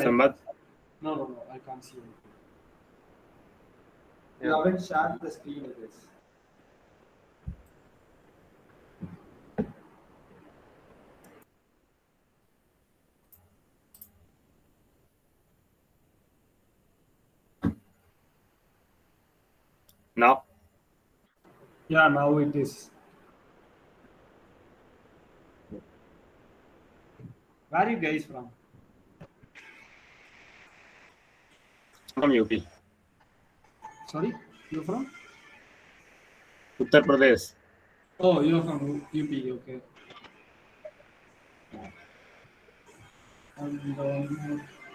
Sambat? No, I can't see anything. You Yeah. haven't shared the screen with us. Now? Yeah, now it is. Where are you guys from? From UP. Sorry, you're from? Uttar Pradesh. Oh, you're from UP. Okay. And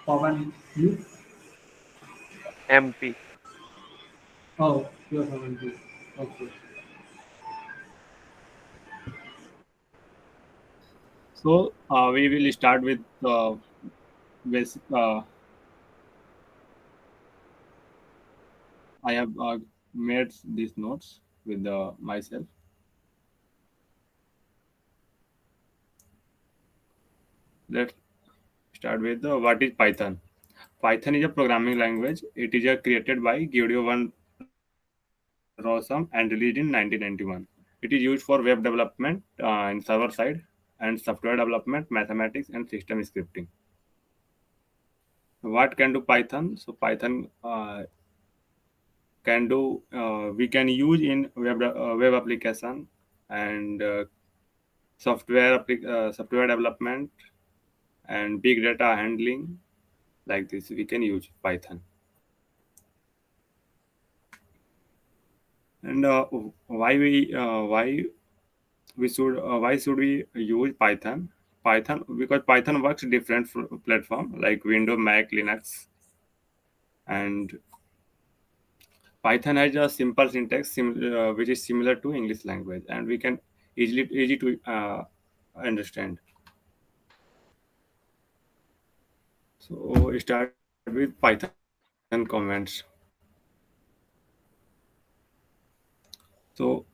Pawan, you? MP. Oh, you're from MP. Okay. So we will start with basic. I have made these notes with myself. Let's start with what is Python. Python is a programming language. It is created by Gideon Rossum and released in 1991. It is used for web development in server side and software development, mathematics, and system scripting. What can do Python? So Python can do we can use in web application and software development and big data handling. Like this we can use Python. And why should we use Python? Because Python works different platform like Windows, Mac, Linux. And Python has a simple syntax which is similar to English language, and we can easy to understand. So start with Python comments. So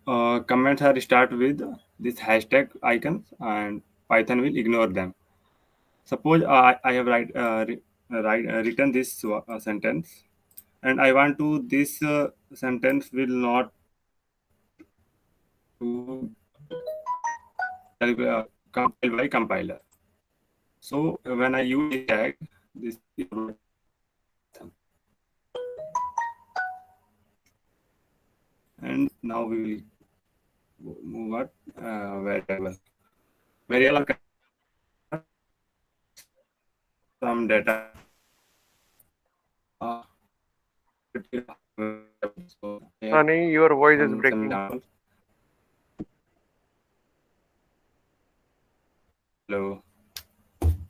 comments are start with this hashtag icons, and Python will ignore them. Suppose I have written this sentence, and I want to this sentence will not to compile by compiler. So when I use this tag, this is Python. And now we will move at variable. Variable some data. Uh, so I have Sunny, your voice is some breaking. examples. Hello.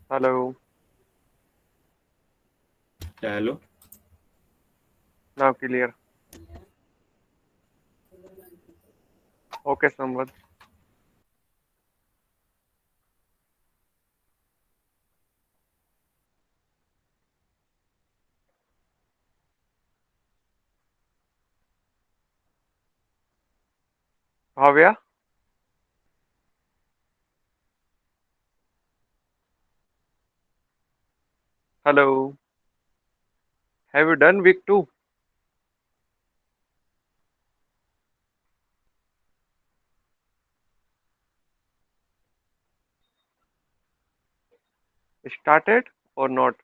Hello. Yeah, hello. Now clear. Okay, Samvad. Bhavya? Hello. Have you done week 2? Started or not?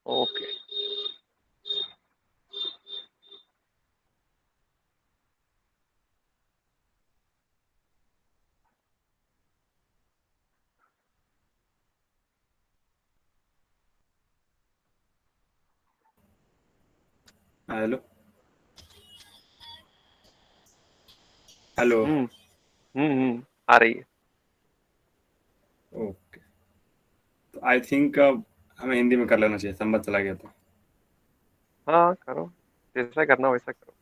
Okay. Hello. Hello. आ रही है. Okay. तो I think हमें हिंदी में कर लेना चाहिए. संबत चला गया तो. हाँ करो, जैसा करना वैसा करो.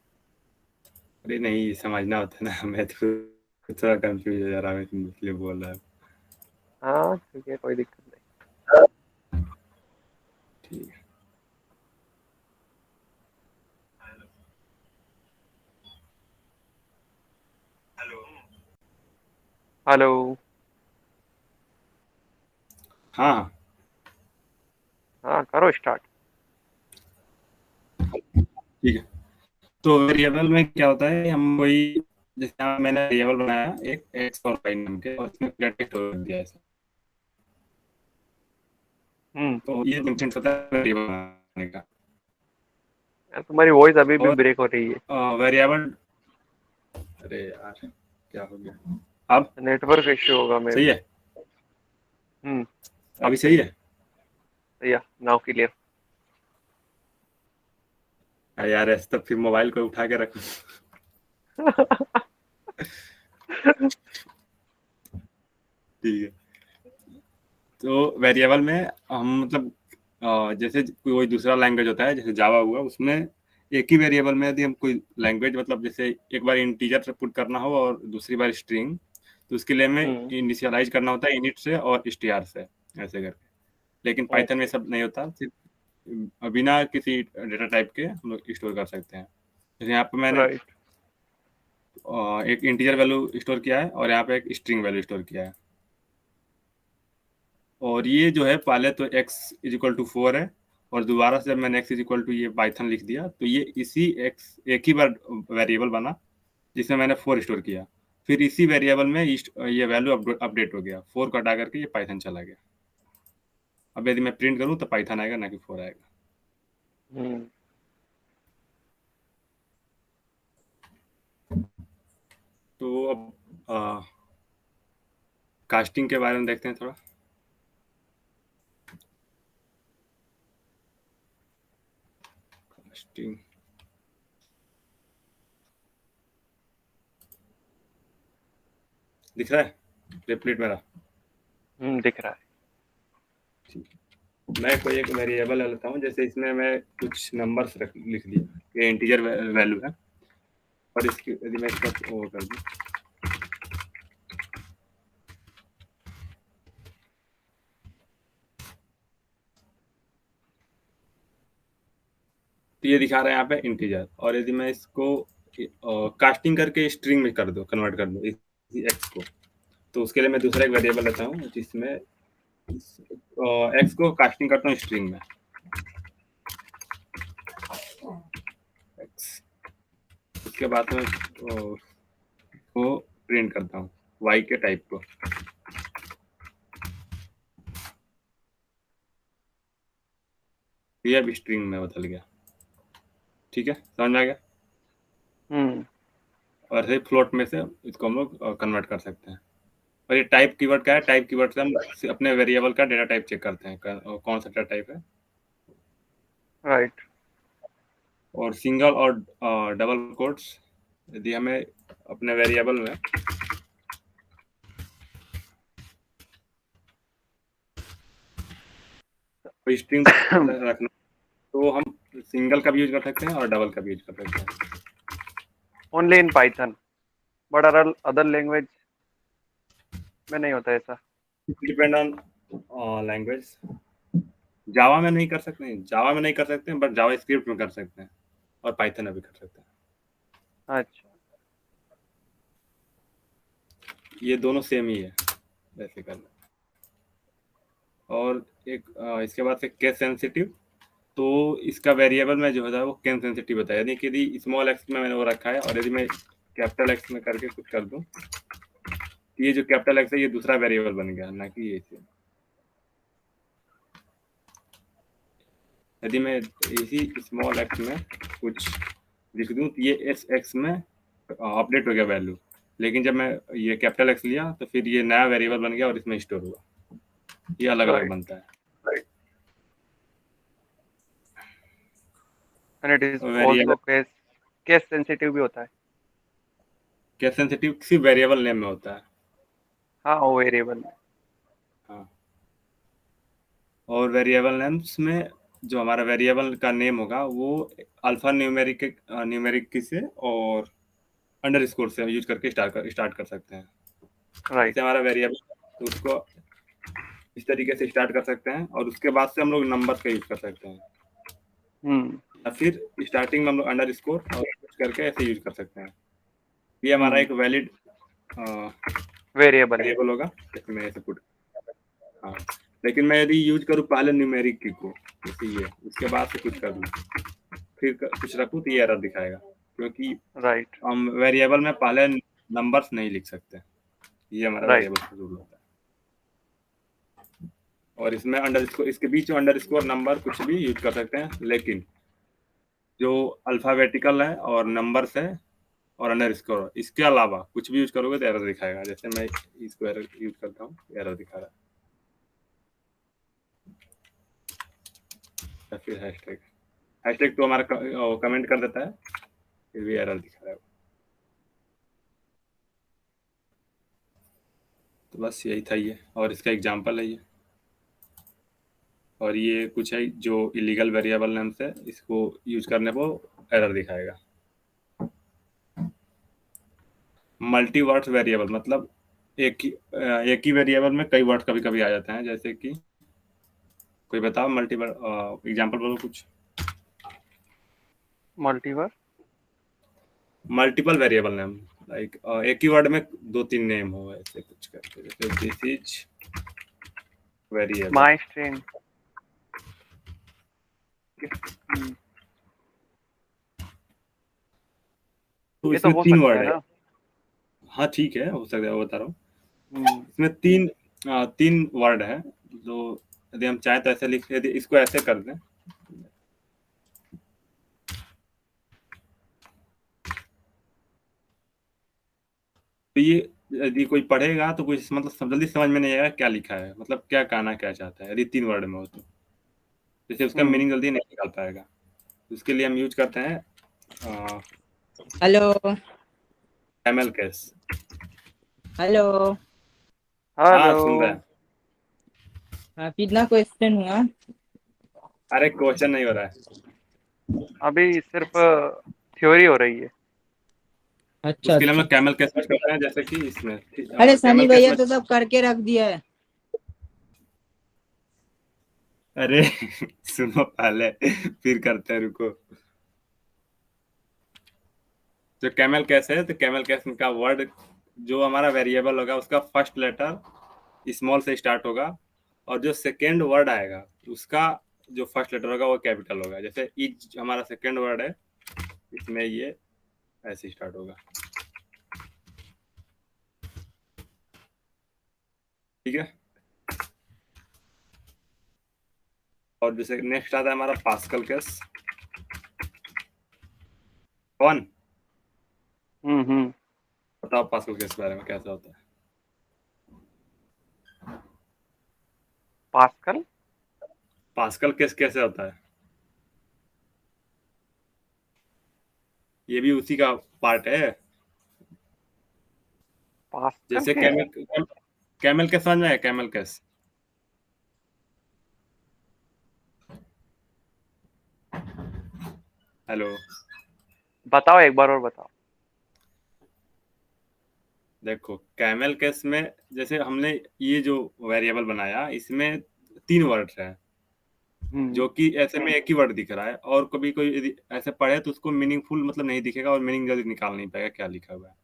अरे नहीं समझना होता है ना. मैं तो थोड़ा कंफ्यूज हो जा रहा हूँ इसलिए बोल रहा हूँ. हाँ ठीक है, कोई दिक्कत नहीं. ठीक है. हेलो. हेलो। हाँ हाँ हाँ, करो स्टार्ट। ठीक है। तो वेरिएबल में क्या होता है, हम कोई, जैसे यहाँ मैंने वेरिएबल बनाया एक एक्स और वाई नाम के, और इसमें डेटा स्टोर कर दिया है। तो ये फंक्शन होता है वेरिएबल बनाने का। तुम्हारी वॉइस अभी भी और ब्रेक हो रही है। वेरिएबल, अरे यार क्या हो गया, अब नेटवर्क इश्यू होगा मे सही बी। है? हम्म। अब अभी सही सही है। है? सही है, नाउ क्लियर। अरे यार ऐसे तो फिर मोबाइल को उठा के रखो। ठीक है। तो वेरिएबल में हम मतलब जैसे कोई दूसरा लैंग्वेज होता है, जैसे जावा हुआ, उसमें एक ही वेरिएबल में यदि हम कोई लैंग्वेज, मतलब जैसे एक बार इंटीजर से पुट करना हो और दूसरी बार स्ट्रिंग, तो उसके लिए हमें इनिशियलाइज करना होता है इनिट से और str से, ऐसे करके। लेकिन पाइथन में सब नहीं होता, सिर्फ बिना किसी डेटा टाइप के हम लोग स्टोर कर सकते हैं। जैसे यहाँ पे मैंने राइट। एक इंटीजर वैल्यू स्टोर किया है और यहाँ पे एक स्ट्रिंग वैल्यू स्टोर किया है। और ये जो है, पहले तो x इज इक्वल टू 4 है, और दोबारा से जब मैंने x इज इक्वल टू ये पाइथन लिख दिया, तो ये इसी x एक ही बार वेरिएबल बना जिसमें मैंने 4 स्टोर किया। फिर इसी वेरिएबल में ये वैल्यू अपडेट हो गया, 4 को हटा करके ये पाइथन चला गया। अब यदि मैं प्रिंट करूँ तो पाइथन आएगा, ना कि 4 आएगा। हम्म। तो अब कास्टिंग के बारे में देखते हैं थोड़ा। कास्टिंग, दिख रहा है रिप्लेट मेरा? दिख रहा है। मैं कोई एक वेरिएबल लेता हूँ, जैसे इसमें मैं कुछ नंबर्स लिख दिया, ये इंटीजर वैल्यू है, और इसकी यदि मैं इसका वो कर दूँ, तो ये दिखा रहा है यहाँ पे इंटीजर। और यदि मैं इसको कास्टिंग करके स्ट्रिंग में कर दो, कन्वर्ट कर दो इसी एक्स को, तो उसके लिए मैं दूसरा एक वेरिएबल लेता हूँ जिसमें एक्स को कास्टिंग करता हूँ स्ट्रिंग में एक्स। उसके बाद में को प्रिंट करता हूँ वाई के टाइप को। ये अब स्ट्रिंग में बदल गया। ठीक है, समझ में आ गया? हम्म। और ऐसे फ्लोट में से इसको हम लोग कन्वर्ट कर सकते हैं। और ये टाइप कीवर्ड क्या है? टाइप कीवर्ड से हम अपने वेरिएबल का डेटा टाइप चेक करते हैं, कौन सा डेटा टाइप है। राइट। और सिंगल और डबल कोट्स, यदि हमें अपने वेरिएबल में कोई स्ट्रिंग रखना, तो हम सिंगल का भी यूज कर सकते हैं और डबल का भी यूज कर सकते हैं। Only in Python, but other language में नहीं होता ऐसा। Depend on language. जावा में नहीं कर सकते हैं, जावा में नहीं कर सकते हैं, बट जावा स्क्रिप्ट में कर सकते हैं, और पाइथन में भी कर सकते हैं। अच्छा। ये दोनों सेम ही है वैसे करना। और एक इसके बाद से केस सेंसिटिव, तो इसका वेरिएबल में जो होता है वो केस सेंसिटिव होता है। यानी कि यदि स्मॉल एक्स में मैंने वो रखा है, और यदि मैं कैपिटल एक्स में करके कुछ कर दूं, तो ये जो कैपिटल एक्स है ये दूसरा वेरिएबल बन गया, ना कि ये इसे। यदि मैं इसी स्मॉल एक्स में कुछ लिख दूं, तो ये एस एक्स में अपडेट हो गया वैल्यू। लेकिन जब मैं ये कैपिटल एक्स लिया, तो फिर ये नया वेरिएबल बन गया और इसमें स्टोर हुआ। ये अलग अलग राइट। बनता है। And it is variable also case case sensitive भी होता है। केस सेंसिटिव किसी वेरिएबल नेम में होता है। हाँ, वो वेरिएबल में। हाँ। और वेरिएबल नेम्स में जो हमारा वेरिएबल का नेम होगा वो अल्फा न्यूमेरिक की से और अंडर स्कोर से यूज करके स्टार्ट कर सकते हैं। राइट। जैसे हमारा वेरिएबल, तो उसको इस तरीके से स्टार्ट कर सकते हैं, और उसके बाद से हम लोग नंबर का यूज कर सकते हैं, या फिर स्टार्टिंग में हम लोग अंडर स्कोर और कुछ करके ऐसे यूज कर सकते हैं। ये हमारा एक वैलिड वेरिएबल है। वेरिएबल होगा, जैसे मैं ऐसे पुट, हाँ, लेकिन मैं यदि यूज करूँ पहले न्यूमेरिक की को, जैसे ये, उसके बाद से कुछ कर दूँ, फिर कुछ रखूँ, तो ये एरर दिखाएगा, क्योंकि राइट हम वेरिएबल में पहले नंबर्स नहीं लिख सकते, ये हमारा राइट वेरिएबल का रूल होता है। और इसमें अंडरस्कोर, इसके बीच में अंडरस्कोर नंबर कुछ भी यूज कर सकते हैं, लेकिन जो अल्फाबेटिकल है और नंबर्स है और अंडरस्कोर, इसके अलावा कुछ भी यूज करोगे तो एरर दिखाएगा। जैसे मैं इसको एरर यूज करता हूँ, एरर दिखा रहा है, या फिर हैशटैग, हैशटैग तो हमारा कमेंट कर देता है, फिर भी एरर दिखा रहा है। तो बस यही था ये, और इसका एग्जांपल है ये, और ये कुछ है जो इलीगल वेरिएबल नेम से इसको यूज करने को एरर दिखाएगा। मल्टी वर्ड्स वेरिएबल मतलब एक ही वेरिएबल में कई वर्ड कभी कभी आ जाते हैं, जैसे कि कोई बताओ मल्टीपल एग्जांपल बोलो कुछ। मल्टीवर मल्टीपल वेरिएबल नेम, लाइक एक ही वर्ड में दो तीन नेम हो, ऐसे कुछ करके, जैसे this is variable, my string. तो ये तो इसमें हो तीन सकता वर्ड है है। ना। हाँ ठीक है, हो सकता है, वो बता रहा हूँ। हम्म, इसमें तीन वर्ड है, तो यदि हम चाहें तो ऐसे लिख, यदि इसको ऐसे कर दें, तो ये यदि कोई पढ़ेगा तो कुछ मतलब जल्दी समझ में नहीं आएगा क्या लिखा है, मतलब क्या कहना क्या चाहता है, यदि तीन वर्ड में हो तो, जैसे उसका मीनिंग जल्दी नहीं निकाल पाएगा। तो उसके लिए हम यूज करते हैं हेलो कैमल केस। हेलो। हाँ हेलो। सुन रहे हैं। हाँ, कितना क्वेश्चन हुआ? अरे क्वेश्चन नहीं हो रहा है, अभी सिर्फ थ्योरी हो रही है। अच्छा उसके लिए हम अच्छा। लोग कैमल केस यूज करते हैं, जैसे कि इसमें अरे सनी कैमल केस भैया में, तो सब करके रख दिया है। अरे सुनो पहले, फिर करते हैं, रुको। जो कैमल केस है, तो कैमल केस का वर्ड, जो हमारा वेरिएबल होगा उसका फर्स्ट लेटर स्मॉल से स्टार्ट होगा, और जो सेकेंड वर्ड आएगा उसका जो फर्स्ट लेटर होगा वो कैपिटल होगा। जैसे इज हमारा सेकेंड वर्ड है, इसमें ये ऐसे स्टार्ट होगा, ठीक है। और जैसे नेक्स्ट आता है हमारा पास्कल केस, कौन हम्म। बताओ पास्कल केस के बारे में कैसा होता है। पास्कल। पास्कल केस कैसे होता है, ये भी उसी का पार्ट है। पास्कल जैसे के। कैमल, कैमल केस समझ में आया, कैमल केस, हेलो, बताओ एक बार और बताओ। देखो कैमल केस में जैसे हमने ये जो वेरिएबल बनाया, इसमें तीन वर्ड्स हैं, जो कि ऐसे में एक ही वर्ड दिख रहा है, और कभी कोई यदि ऐसे पढ़े तो उसको मीनिंगफुल मतलब नहीं दिखेगा, और मीनिंग जल्दी निकाल नहीं पाएगा क्या लिखा हुआ है।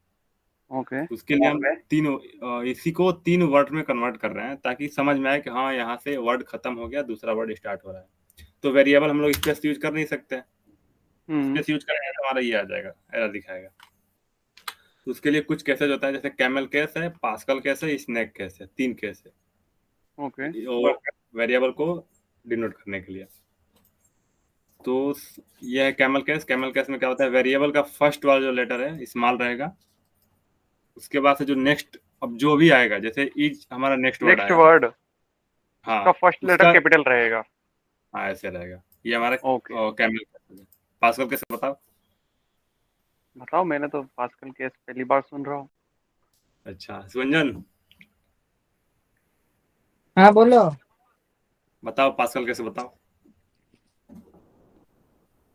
ओके। उसके लिए हम इसी को तीन वर्ड में कन्वर्ट कर रहे हैं, ताकि समझ में आए कि हाँ यहाँ से वर्ड खत्म हो गया, दूसरा वर्ड स्टार्ट हो रहा है। तो वेरिएबल हम लोग स्पेस यूज कर नहीं सकते, स्पेस यूज करेंगे तो हमारा ये आ जाएगा, एरर दिखाएगा। तो उसके लिए कुछ केसेज होता है, जैसे कैमल केस है, पास्कल केस है, स्नेक केस है, तीन केस है ओके। वेरिएबल को डिनोट करने के लिए। तो यह है कैमल केस। कैमल केस में क्या होता है, वेरिएबल का फर्स्ट वाला जो लेटर है स्मॉल रहेगा, उसके बाद से जो नेक्स्ट अब जो भी आएगा, जैसे इज हमारा नेक्स्ट वर्ड नेक्स्ट आया, वर्ड हाँ उसका फर्स्ट लेटर उसका, कैपिटल रहेगा। हाँ ऐसे रहेगा। ये हमारा ओके। कैमल केस है। पास्कल केस बताओ। बताओ, मैंने तो पास्कल केस पहली बार सुन रहा हूँ। अच्छा सुरंजन, हाँ बोलो। बताओ पास्कल कैसे बताओ।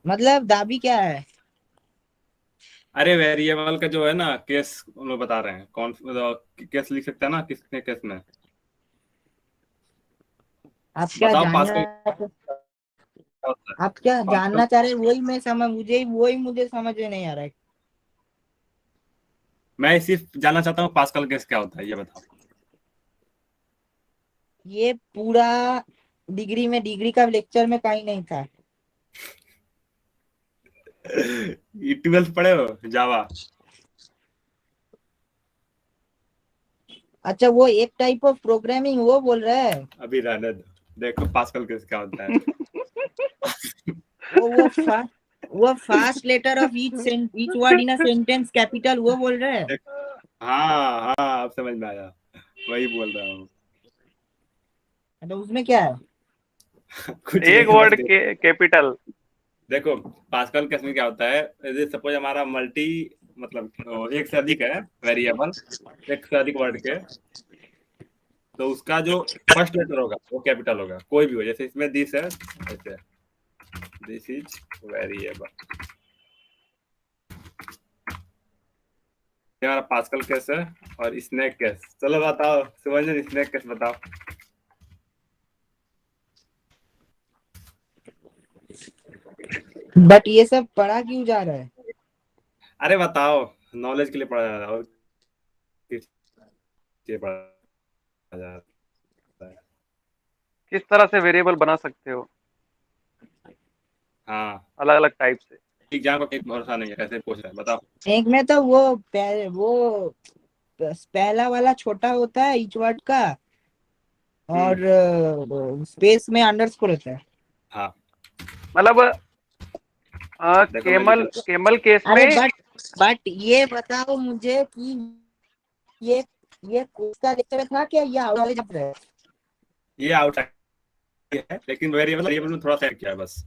मतलब दाबी क्या है? अरे वेरिएबल का जो है ना केस, हम लोग बता रहे हैं कौन केस लिख सकता है ना, किसने केस में, आप क्या बताओ जानना, पास्कल क्या होता है। आप क्या पास्कल, जानना चाह रहे हैं? वही मैं समझ, मुझे समझ में नहीं आ रहा है। मैं सिर्फ जानना चाहता हूँ पास्कल केस क्या होता है, ये बताओ। ये पूरा डिग्री का लेक्चर में कहीं नहीं था। ये 12th पढ़े हो जावा? अच्छा, वो एक टाइप ऑफ प्रोग्रामिंग वो बोल रहा है। अभी रहने दो, देखो पास्कल केस क्या होता है। वो first letter of each word in a sentence capital वो बोल रहा है। हाँ हाँ, अब समझ में आया, वही बोल रहा हूँ। तो उसमें क्या है? कुछ एक नहीं, वर्ड बस के कैपिटल। देखो पास्कल केस में क्या होता है, यदि सपोज हमारा मल्टी मतलब एक से अधिक है वेरिएबल, एक से अधिक वर्ड के, तो उसका जो फर्स्ट लेटर होगा वो कैपिटल होगा, कोई भी हो। जैसे इसमें दिस है, ऐसे दिस इज वेरिएबल, ये हमारा पास्कल केस है। और स्नेक केस, चलो बताओ सुमन, स्नेक केस बताओ। बट ये सब पढ़ा क्यों जा रहा है? अरे बताओ, नॉलेज के लिए पढ़ा जा रहा है और किस लिए पढ़ा जा रहा है? किस तरह से वेरिएबल बना सकते हो हाँ, अलग अलग टाइप से। एग्जाम का कोई भरोसा नहीं है, कैसे पूछ रहे हैं बताओ। एक में तो वो पहला वाला छोटा होता है ईच वर्ड का, और स्पेस में अंडरस्कोर होता है। हाँ मतलब देखो मैं लिख रहा केमल केस अरे में बट ये बताओ मुझे कि ये ये उसका लेक्चर में था क्या, ये आउट वाले चैप्टर है? ये आउट है, लेकिन वेरिएबल वेरिएबल में थोड़ा सा ऐड किया है बस।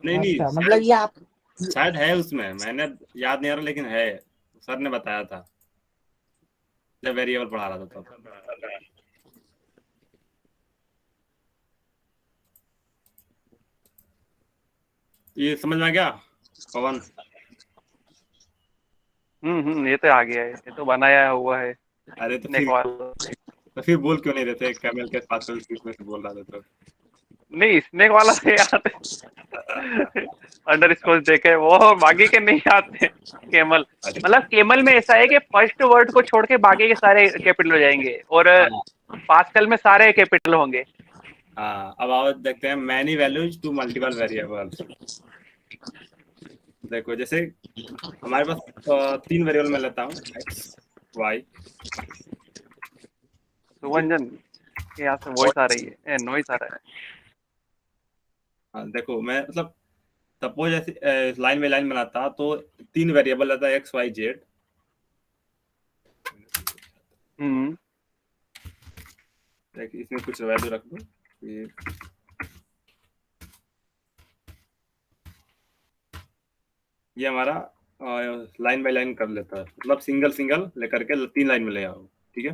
नहीं नहीं, अच्छा, मतलब ये आप शायद है उसमें, मैंने याद नहीं आ रहा, लेकिन है, सर ने बताया था जब वेरिएबल पढ़ा रहा था तब। ये समझ में आ गया पवन? ये तो आ गया है, ये तो बनाया हुआ है अरे तो स्नेक वाला। बोल क्यों नहीं रहते, कैमल के पास में से बोल रहा था तो। नहीं, स्नेक वाला से याद है। अंडर स्कोर देखे वो, बाकी के नहीं आते। केमल मतलब केमल में ऐसा है कि फर्स्ट वर्ड को छोड़ के बाकी के सारे कैपिटल हो जाएंगे, और हाँ पास्कल में सारे कैपिटल होंगे। हाँ, अब आओ देखते हैं many values to multiple variables. देखो जैसे हमारे पास 3 वेरिएबल में लेता हूँ, एक्स वाई। सुवंजन के यहाँ से वॉइस आ रही है, नॉइस आ रहा है। हाँ देखो, मैं मतलब सपोज ऐसे लाइन बाई लाइन बनाता तो 3 वेरिएबल लेता है, एक्स वाई जेड। इसमें कुछ वैल्यू रख दो, ये हमारा लाइन बाय लाइन कर लेता है, मतलब सिंगल सिंगल लेकर के 3 लाइन में ले आओ, ठीक है,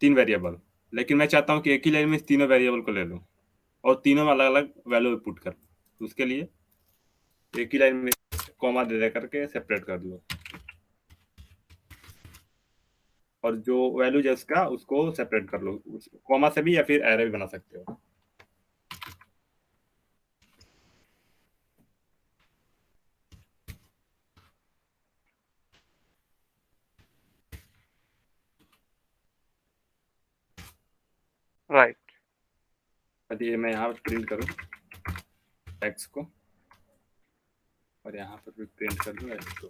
3 वेरिएबल। लेकिन मैं चाहता हूँ कि एक ही लाइन में इस तीनों वेरिएबल को ले लूँ और तीनों में अलग अलग वैल्यू पुट कर, तो उसके लिए एक ही लाइन में कॉमा दे करके सेपरेट कर लो, और जो वैल्यू है उसका उसको सेपरेट कर लो, कॉमा से भी, या फिर एरे भी बना सकते हो। राइट। यदि मैं यहाँ पर प्रिंट करूँ टेक्स्ट को, और यहाँ पर भी प्रिंट कर दूँ इसको,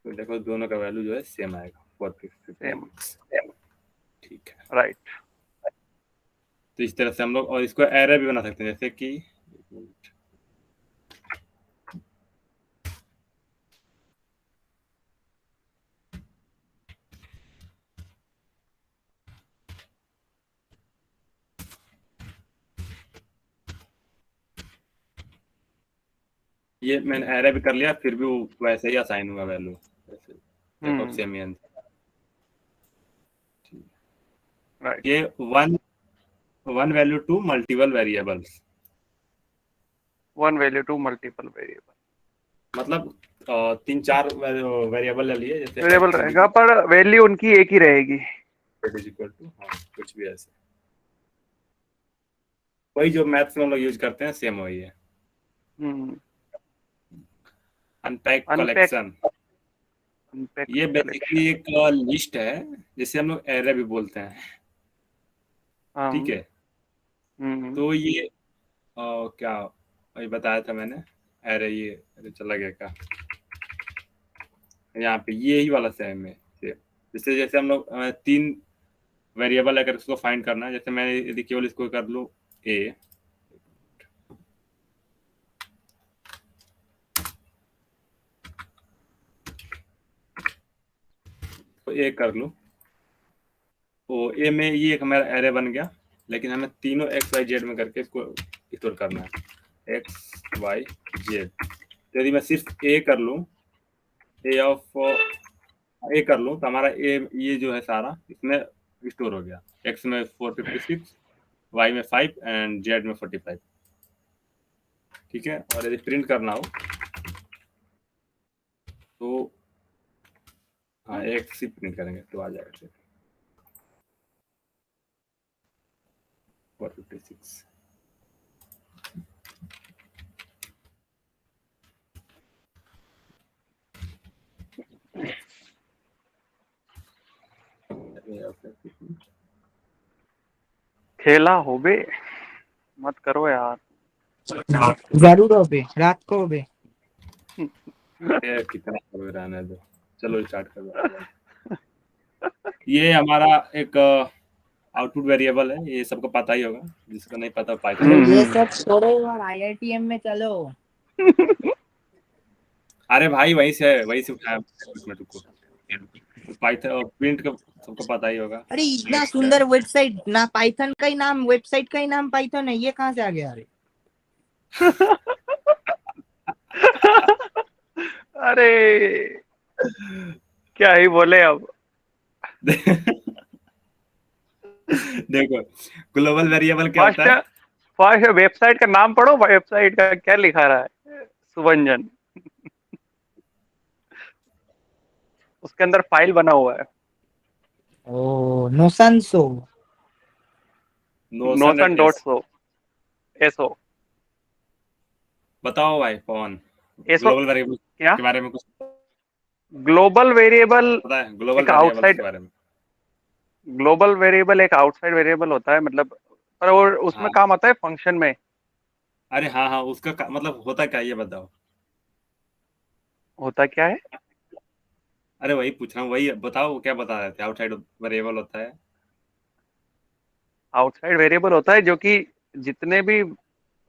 तो देखो दोनों का वैल्यू जो है सेम आएगा, 456। ठीक है, राइट। तो इस तरह से हम लोग, और इसको एरे भी बना सकते हैं, जैसे कि ये मैंने एरे भी कर लिया, फिर भी वो वैसे ही असाइन हुआ वैल्यू, देखो सेम ही आंसर। राइट। ये one value to multiple variables, one value to multiple variable, मतलब 3-4 वेरिएबल ले लिए, जैसे वेरिएबल रहेगा पर वैल्यू उनकी एक ही रहेगी। हाँ, कुछ भी ऐसे, वही जो मैथ्स में हम लोग यूज करते हैं सेम वही है। अनपैक अनपैक कलेक्शन, अनपैक ये बेसिकली कलेक्शन। एक लिस्ट है, जिसे हम लोग एरे भी बोलते हैं, ठीक हम है। तो ये क्या अभी बताया था मैंने, एरे, ये अरे चला गया क्या, यहाँ पे ये ही वाला सेम है सेम। जैसे जैसे हम लोग 3 वेरिएबल अगर उसको फाइंड करना है, जैसे मैं यदि केवल इसको कर लूँ ए, तो ए कर लूँ, तो ए में ये एक हमारा एरे बन गया, लेकिन हमें तीनों एक्स वाई जेड में करके इसको स्टोर करना है, एक्स वाई जेड। तो यदि मैं सिर्फ ए कर लूँ, ए ऑफ ए कर लूँ, तो हमारा ए ये जो है सारा इसमें स्टोर हो गया, एक्स में 456, वाई में 5 एंड जेड में 45, ठीक है। और यदि प्रिंट करना हो तो हाँ एक्स ही प्रिंट करेंगे तो आ जाएगा 456। खेला हो बे, मत करो यार। जरूर हो बे, रात को हो बे। कितना रहने दो, चलो स्टार्ट कर दो। ये हमारा एक आउटपुट वेरिएबल है, ये सबको पता ही होगा, जिसको नहीं पता पाइथन। अरे ये सब छोड़ो और IITM में चलो। अरे भाई वहीं से उठाया, एक मिनट रुको। पाइथन प्रिंट का सबको पता ही होगा। अरे इतना सुंदर वेबसाइट, ना पाइथन का ही नाम, वेबसाइट का ही नाम पाइथन है, ये कहाँ से आ गया? अरे अरे क्या ही बोले अब। देखो ग्लोबल वेरिएबल क्या फर्स्ट होता है? फर्स्ट वेबसाइट का नाम पढ़ो, वेबसाइट का क्या लिखा रहा है, सुभंजन। उसके अंदर फाइल बना हुआ है, ओ नोसंसो, नोशन डॉट सो, एसओ बताओ भाई पवन, एसओ ग्लोबल वेरिएबल क्या? के बारे में कुछ ग्लोबल वेरिएबल पता है? ग्लोबल एक वेरिएबल्स आउटसाइड, के बारे में। ग्लोबल वेरिएबल एक आउटसाइड वेरिएबल होता है, मतलब पर वो उसमें हाँ काम आता है फंक्शन में। अरे हाँ हाँ, उसका मतलब होता क्या है ये बताओ। होता क्या है? अरे वही पूछ रहा हूँ, वही बताओ, क्या बता रहे थे? आउटसाइड वेरिएबल होता है। आउटसाइड वेरिएबल होता है जो कि जितने भी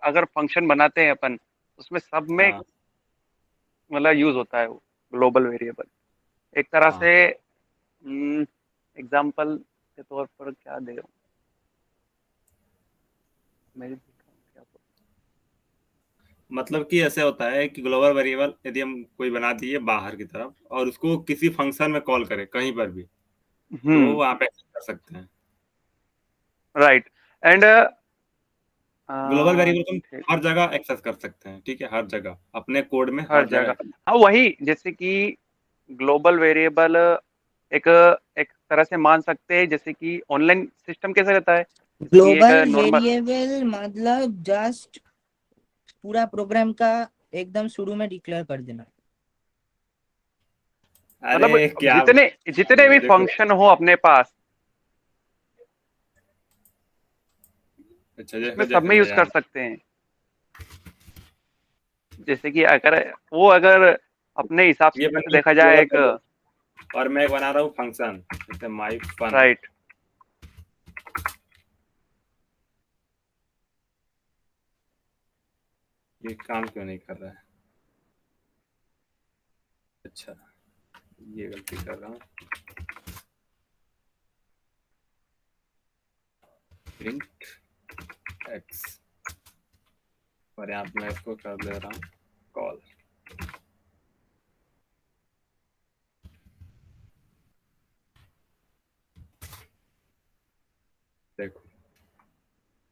अगर फंक्शन बनाते हैं अपन, उसमें सब में हाँ मतलब यूज होता है वो ग्लोबल वेरिएबल। एक तरह हाँ, से एग्जांपल के तौर पर क्या दे रहा हूँ मेरी, क्या मतलब कि ऐसे होता है कि ग्लोबल वेरिएबल यदि हम कोई बना दिए बाहर की तरफ और उसको किसी फंक्शन में कॉल करें कहीं पर भी, तो वहाँ पे access कर सकते हैं। राइट। एंड ग्लोबल वेरिएबल को हम हर जगह एक्सेस कर सकते हैं, ठीक है, हर जगह अपने कोड में हर हर जगह, जगह। हाँ वही, जैसे कि ग्लोबल वेरिएबल एक एक तरह से मान सकते हैं, जैसे कि ऑनलाइन सिस्टम कैसे रहता है, जैसे कि एक ग्लोबल नॉर्मल। वेरिएबल मतलब जस्ट पूरा प्रोग्राम का एकदम शुरू में डिक्लेयर कर देना। मतलब अरे क्या जितने जितने भी देखो, फंक्शन हो अपने पास, अच्छा उसमें जैसे सब जैसे में मैं यूज कर जान, सकते हैं। जैसे कि अगर अपने हिसाब ये से बना देखा ग्लोबल जाए एक, वेरिएबल और मैं बना रहा हूँ फंक्शन, जैसे माई फन। राइट, ये काम क्यों नहीं कर रहा है? अच्छा ये गलती कर रहा हूँ, प्रिंट एक्स, और यहाँ पे मैं इसको कर दे रहा हूँ कॉल। देखो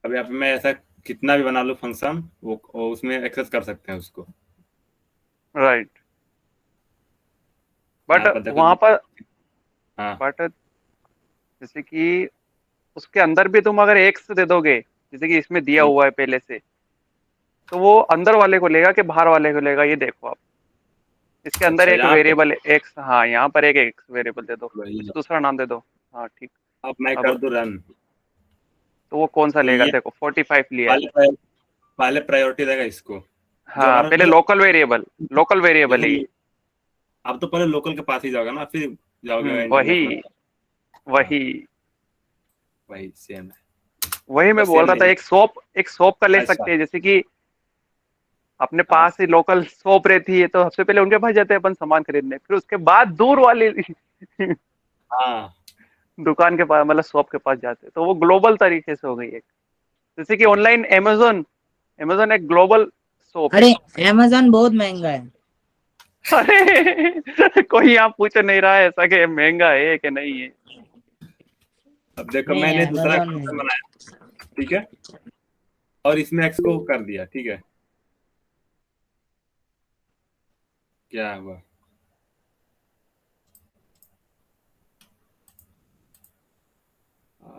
अब यहाँ पे मैं ऐसा कितना भी बना लूँ फंक्शन, वो उसमें एक्सेस कर सकते हैं उसको। राइट। बट यहाँ पर देखो, वहां पर, हाँ बट जैसे कि उसके अंदर भी तुम अगर एक्स दे दोगे, जैसे कि इसमें दिया ठीक, हुआ है पहले से, तो वो अंदर वाले को लेगा कि बाहर वाले को लेगा, ये देखो आप। इसके अंदर अच्छा एक यहाँ पे वेरिएबल एक्स, हाँ यहाँ पर एक एक्स वेरिएबल दे दो, वही कुछ दूसरा नाम दे दो। हाँ ठीक। अब मैं अब कर दूं रन, तो वो कौन सा तो लेगा, ये देखो 45 लिया है। पहले प्रायोरिटी देगा इसको, जो हाँ हमारा पहले मतलब लोकल वेरिएबल ही। यही। अब तो पहले लोकल के पास ही जाओगे ना, फिर जाओगे वही इंटरनेशनल। हाँ वही वही सेम है, वही मैं बस बोल सेम रहा था। नहीं। एक शॉप का ले अच्छा सकते हैं, जैसे कि अपने हाँ पास ही लोकल शॉप रहती है, तो सबसे पहले उनके पास जाते हैं अपन सामान खरीदने, फिर उसके बाद दूर वाली हाँ दुकान के पास, मतलब शॉप के पास जाते हैं, तो वो ग्लोबल तरीके से हो गई एक। जैसे कि हाँ ऑनलाइन अमेजोन, अमेजोन एक ग्लोबल शॉप है। अरे अमेजोन बहुत महंगा है। अरे कोई यहाँ पूछ नहीं रहा है ऐसा कि महंगा है कि नहीं है। अब देखो नहीं मैंने दूसरा अमेजोन फंक्शन नहीं। बनाया, ठीक है, और इसमें एक्स को कर दिया, ठीक है, क्या हुआ?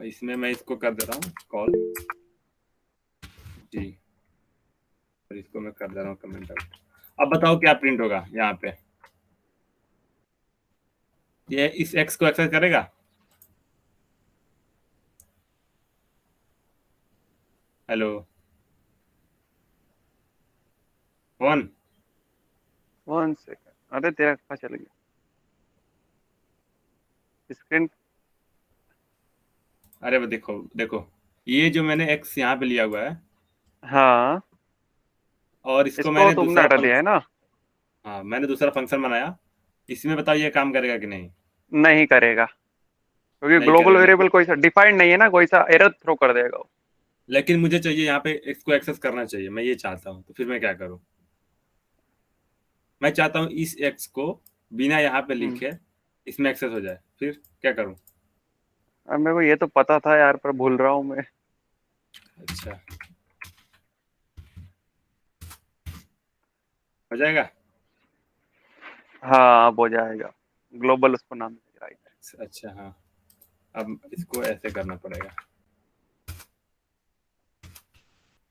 इसमें मैं इसको कर दे रहा हूँ कॉल, जी, और इसको मैं कर दे रहा हूँ कमेंट आउट। अब बताओ क्या प्रिंट होगा यहाँ पे, ये इस एक्स को एक्सेस करेगा? हेलो वन, 1 सेकंड, अरे तेरा कहाँ चल गया स्क्रीन। अरे वो देखो देखो, ये जो मैंने एक्स यहाँ पे लिया हुआ है, हाँ और इसको इसको मैंने तुमने दूसरा हटा दिया है ना। हाँ मैंने दूसरा फंक्शन बनाया, इसमें बताओ ये काम करेगा कि नहीं? नहीं करेगा, क्योंकि नहीं ग्लोबल करेगा, वेरिएबल कोई सा डिफाइंड नहीं है ना, कोई सा एरर थ्रो कर देगा वो। लेकिन मुझे चाहिए यहाँ पे इसको एक्सेस करना चाहिए, मैं ये चाहता हूँ, तो फिर मैं क्या करूँ? मैं चाहता हूँ इस एक्स को बिना यहाँ पे हम्म, लिखे इसमें एक्सेस हो जाए, फिर क्या करूँ? अब मेरे को ये तो पता था यार, पर भूल रहा हूँ मैं। अच्छा हो जाएगा। हाँ अब हो जाएगा, ग्लोबल उसको नाम देगा, राइट। अच्छा हाँ, अब इसको ऐसे करना पड़ेगा।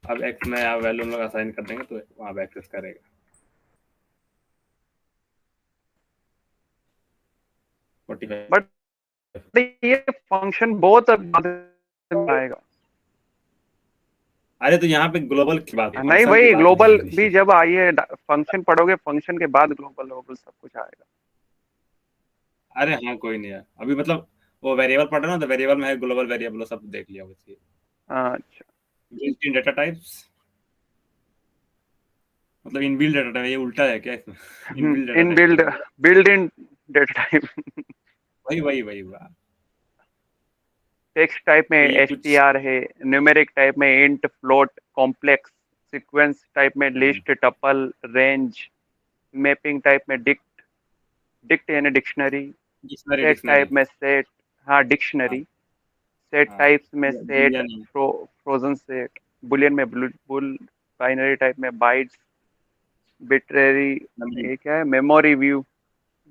अब एक्स में यहाँ वैल्यू हम लोग असाइन कर देंगे, तो वहाँ पे एक्सेस करेगा। बट ये फंक्शन बहुत बाद में आएगा। अरे तो यहाँ पे ग्लोबल की बात है, नहीं फंक्शन की भाई, बात नहीं ग्लोबल हो भी रही। जब आइए फंक्शन पढ़ोगे, फंक्शन के बाद ग्लोबल ग्लोबल सब कुछ आएगा। अरे हाँ कोई नहीं है अभी, मतलब वो वेरिएबल पढ़ रहा ना, तो वेरिएबल में है ग्लोबल वेरिएबल सब देख लिया बस। अच्छा। बिल्ट इन डेटा टाइप्स, मतलब इनबिल्ट डेटा टाइप, ये उल्टा है क्या इसमें? इनबिल्ट डेटा इन टाइप बोल दिया। Build in data type. वही वही वही वाह। टेक्स्ट टाइप में तो ये कुछ एसटीआर है, न्यूमेरिक टाइप में int, float, complex, sequence type में list, tuple, range, mapping type में डिक्ट, डिक्ट यानी dictionary, dictionary set dictionary type में सेट, हाँ हाँ डिक्शनरी, सेट हाँ, टाइप्स में set, boolean frozen set, boolean में बुल, बाइनरी टाइप में बाइट्स, बिटरेरी, नंबरिंग। ये क्या है, मेमोरी व्यू,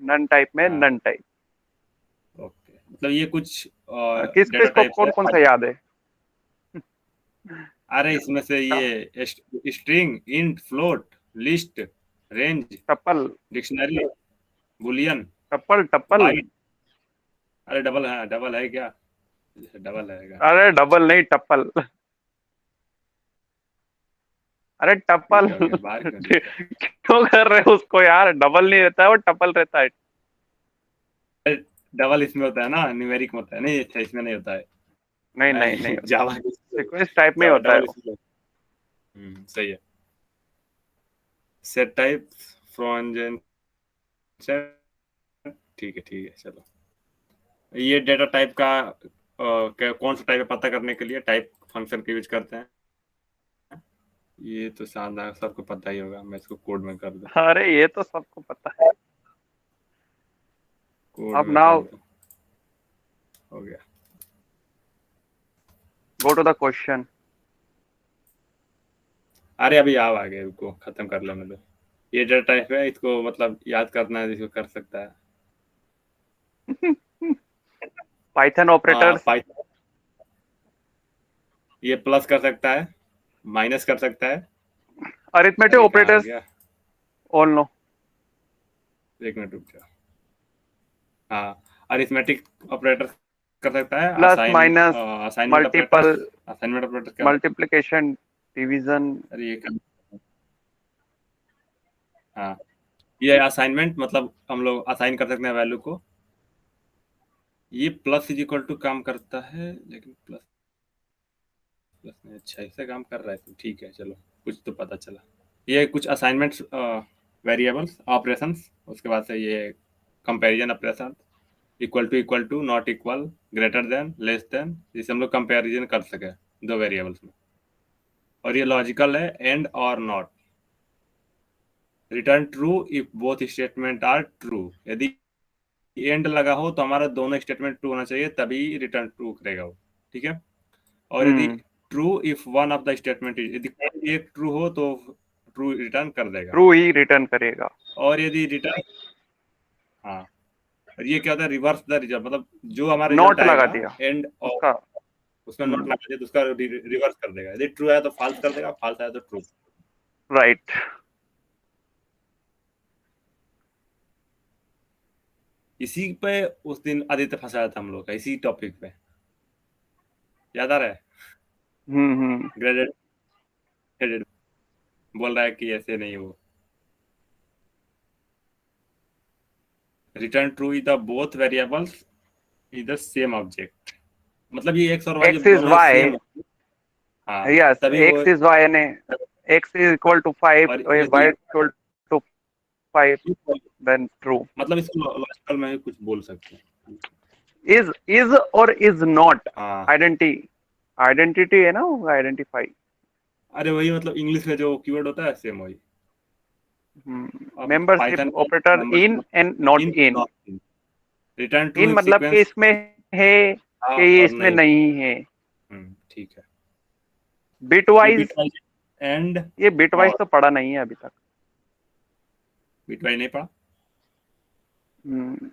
नन टाइप में हाँ नन टाइप। ओके, मतलब ये कुछ किस डेटा किस को टाइप्स कौन है। कौन सा याद है। अरे इसमें से ये string, int, float, list, range, tuple, dictionary, boolean, tuple tuple. Byte. अरे डबल है क्या? डबल है। अरे डबल नहीं, टप्पल। अरे टप्पल। ठीक है हो गया, बाहर क्यों दिखा? क्यों कर रहे हो उसको यार, डबल नहीं रहता है वो, टप्पल रहता है। डबल इसमें होता है ना, न्यूमेरिक में होता है, नहीं अच्छा इसमें नहीं होता है। नहीं नहीं नहीं होता, जावा सीक्वेंस टाइप में ही जावा होता है डबल वो। इसमें। सही है। Set type from gen set, ठीक है चलो। ये डेटा टाइप का कौन सा टाइप है पता करने के लिए टाइप फंक्शन का यूज करते हैं। ये तो शानदार, सबको पता ही होगा, मैं इसको कोड में कर दूं, अरे ये तो सबको पता है। कोड अब में कर नाउ दूं, हो गया। Go to the question. अरे अभी आओ आगे, रुको खत्म कर लेने दो। ये डेटा टाइप है, इसको मतलब याद करना है, इसको कर सकता है। Python operators. पाइथन ये प्लस कर सकता है, माइनस कर सकता है, अरिथमेटिक अरे कहाँ ऑपरेटर्स गया, ऑल नो। एक मिनट रुक जा। हाँ, अरिथमेटिक ऑपरेटर कर सकता है, plus minus assignment operator. Multiple assignment operator क्या होता मल्टीप्लिकेशन डिवीजन। है? अरे हाँ, ये असाइनमेंट मतलब हम लोग असाइन कर सकते हैं वैल्यू को। ये प्लस इज इक्वल टू काम करता है, लेकिन प्लस प्लस में अच्छा ऐसे काम कर रहा है तो ठीक है, चलो कुछ तो पता चला। ये कुछ असाइनमेंट्स, वेरिएबल्स, ऑपरेशंस, उसके बाद से ये comparison operation, equal to, not equal, greater than, less than, जिसे हम लोग कंपैरिजन कर सके दो वेरिएबल्स में। और ये लॉजिकल है, एंड और not. Return true if both statement are true. यदि एंड लगा हो तो हमारा दोनों स्टेटमेंट ट्रू होना चाहिए, तभी रिटर्न ट्रू करेगा वो, ठीक है। और यदि true if one of the statement, यदि कोई एक ट्रू हो तो ट्रू रिटर्न कर देगा। ट्रू ही रिटर्न करेगा। और यदि रिटर्न, हाँ, और ये क्या होता है, रिवर्स द रिजल्ट, मतलब जो हमारा नॉट रिजल्ट लगा आएगा दिया एंड और उसका। उसमें नॉट लगा दिया तो उसका रिवर्स कर देगा। यदि ट्रू है तो फॉल्स कर देगा, फॉल्स है तो ट्रू। राइट। इसी पे उस दिन आदित्य फंसाया था हम लोग का, इसी टॉपिक पे, याद आ रहा है? ग्रेडेड ग्रेडेड बोल रहा है कि ऐसे नहीं, वो return true is the both variables is the same object, मतलब ये एक्स और वाई एक्स जब इज दोनों वाई, सेम, हाँ, यस, तभी वो। एक्स इज वाई यानी एक्स इज इक्वल टू 5, और वाई यदि इक्वल टू 5, देन ट्रू। मतलब इसको लॉजिकल में भी कुछ बोल सकते हैं। इज और इज नॉट हाँ, आइडेंटिटी है ना, आइडेंटिफाई। अरे वही, मतलब इंग्लिश में जो कीवर्ड होता है सेम वही। अब membership Python operator in and not in in. Not in, return true in if मतलब कि सीक्वेंस इसमें है था कि ये और इसमें नहीं। नहीं है। ठीक है। ये बिटवाइज, बिटवाइज एंड ये बिटवाइज नॉट, तो पढ़ा नहीं है अभी तक। बिटवाइज नहीं पढ़ा। Hmm,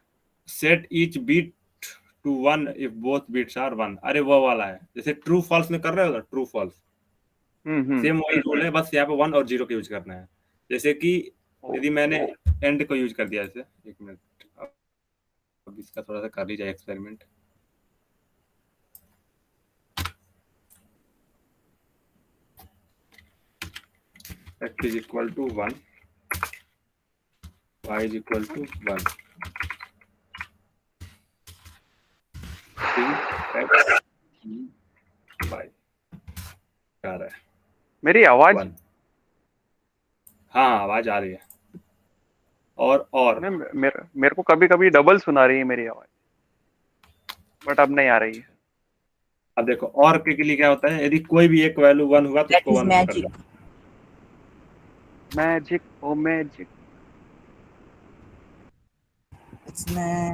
set each bit to one if both bits are one, अरे वो वाला है, जैसे ट्रू फॉल्स में कर रहे हो ना, ट्रू फॉल्स सेम वही रूल है, बस यहाँ पे 1 और 0 का यूज करना है। जैसे कि यदि मैंने एंड को यूज कर दिया, जैसे एक मिनट, अब इसका थोड़ा सा कर ही जाए experiment. x is equal to 1, y is equal to 1, x y आ रहा है मेरी आवाज 1। हाँ, आवाज आ रही है। और मेरे को कभी कभी डबल सुना रही है मेरी आवाज, बट अब नहीं आ रही है। अब देखो, और के लिए क्या होता है, यदि कोई भी एक वैल्यू 1 हुआ तो उसको 1 कर मैजिक। देना। मैजिक, ओ मैजिक।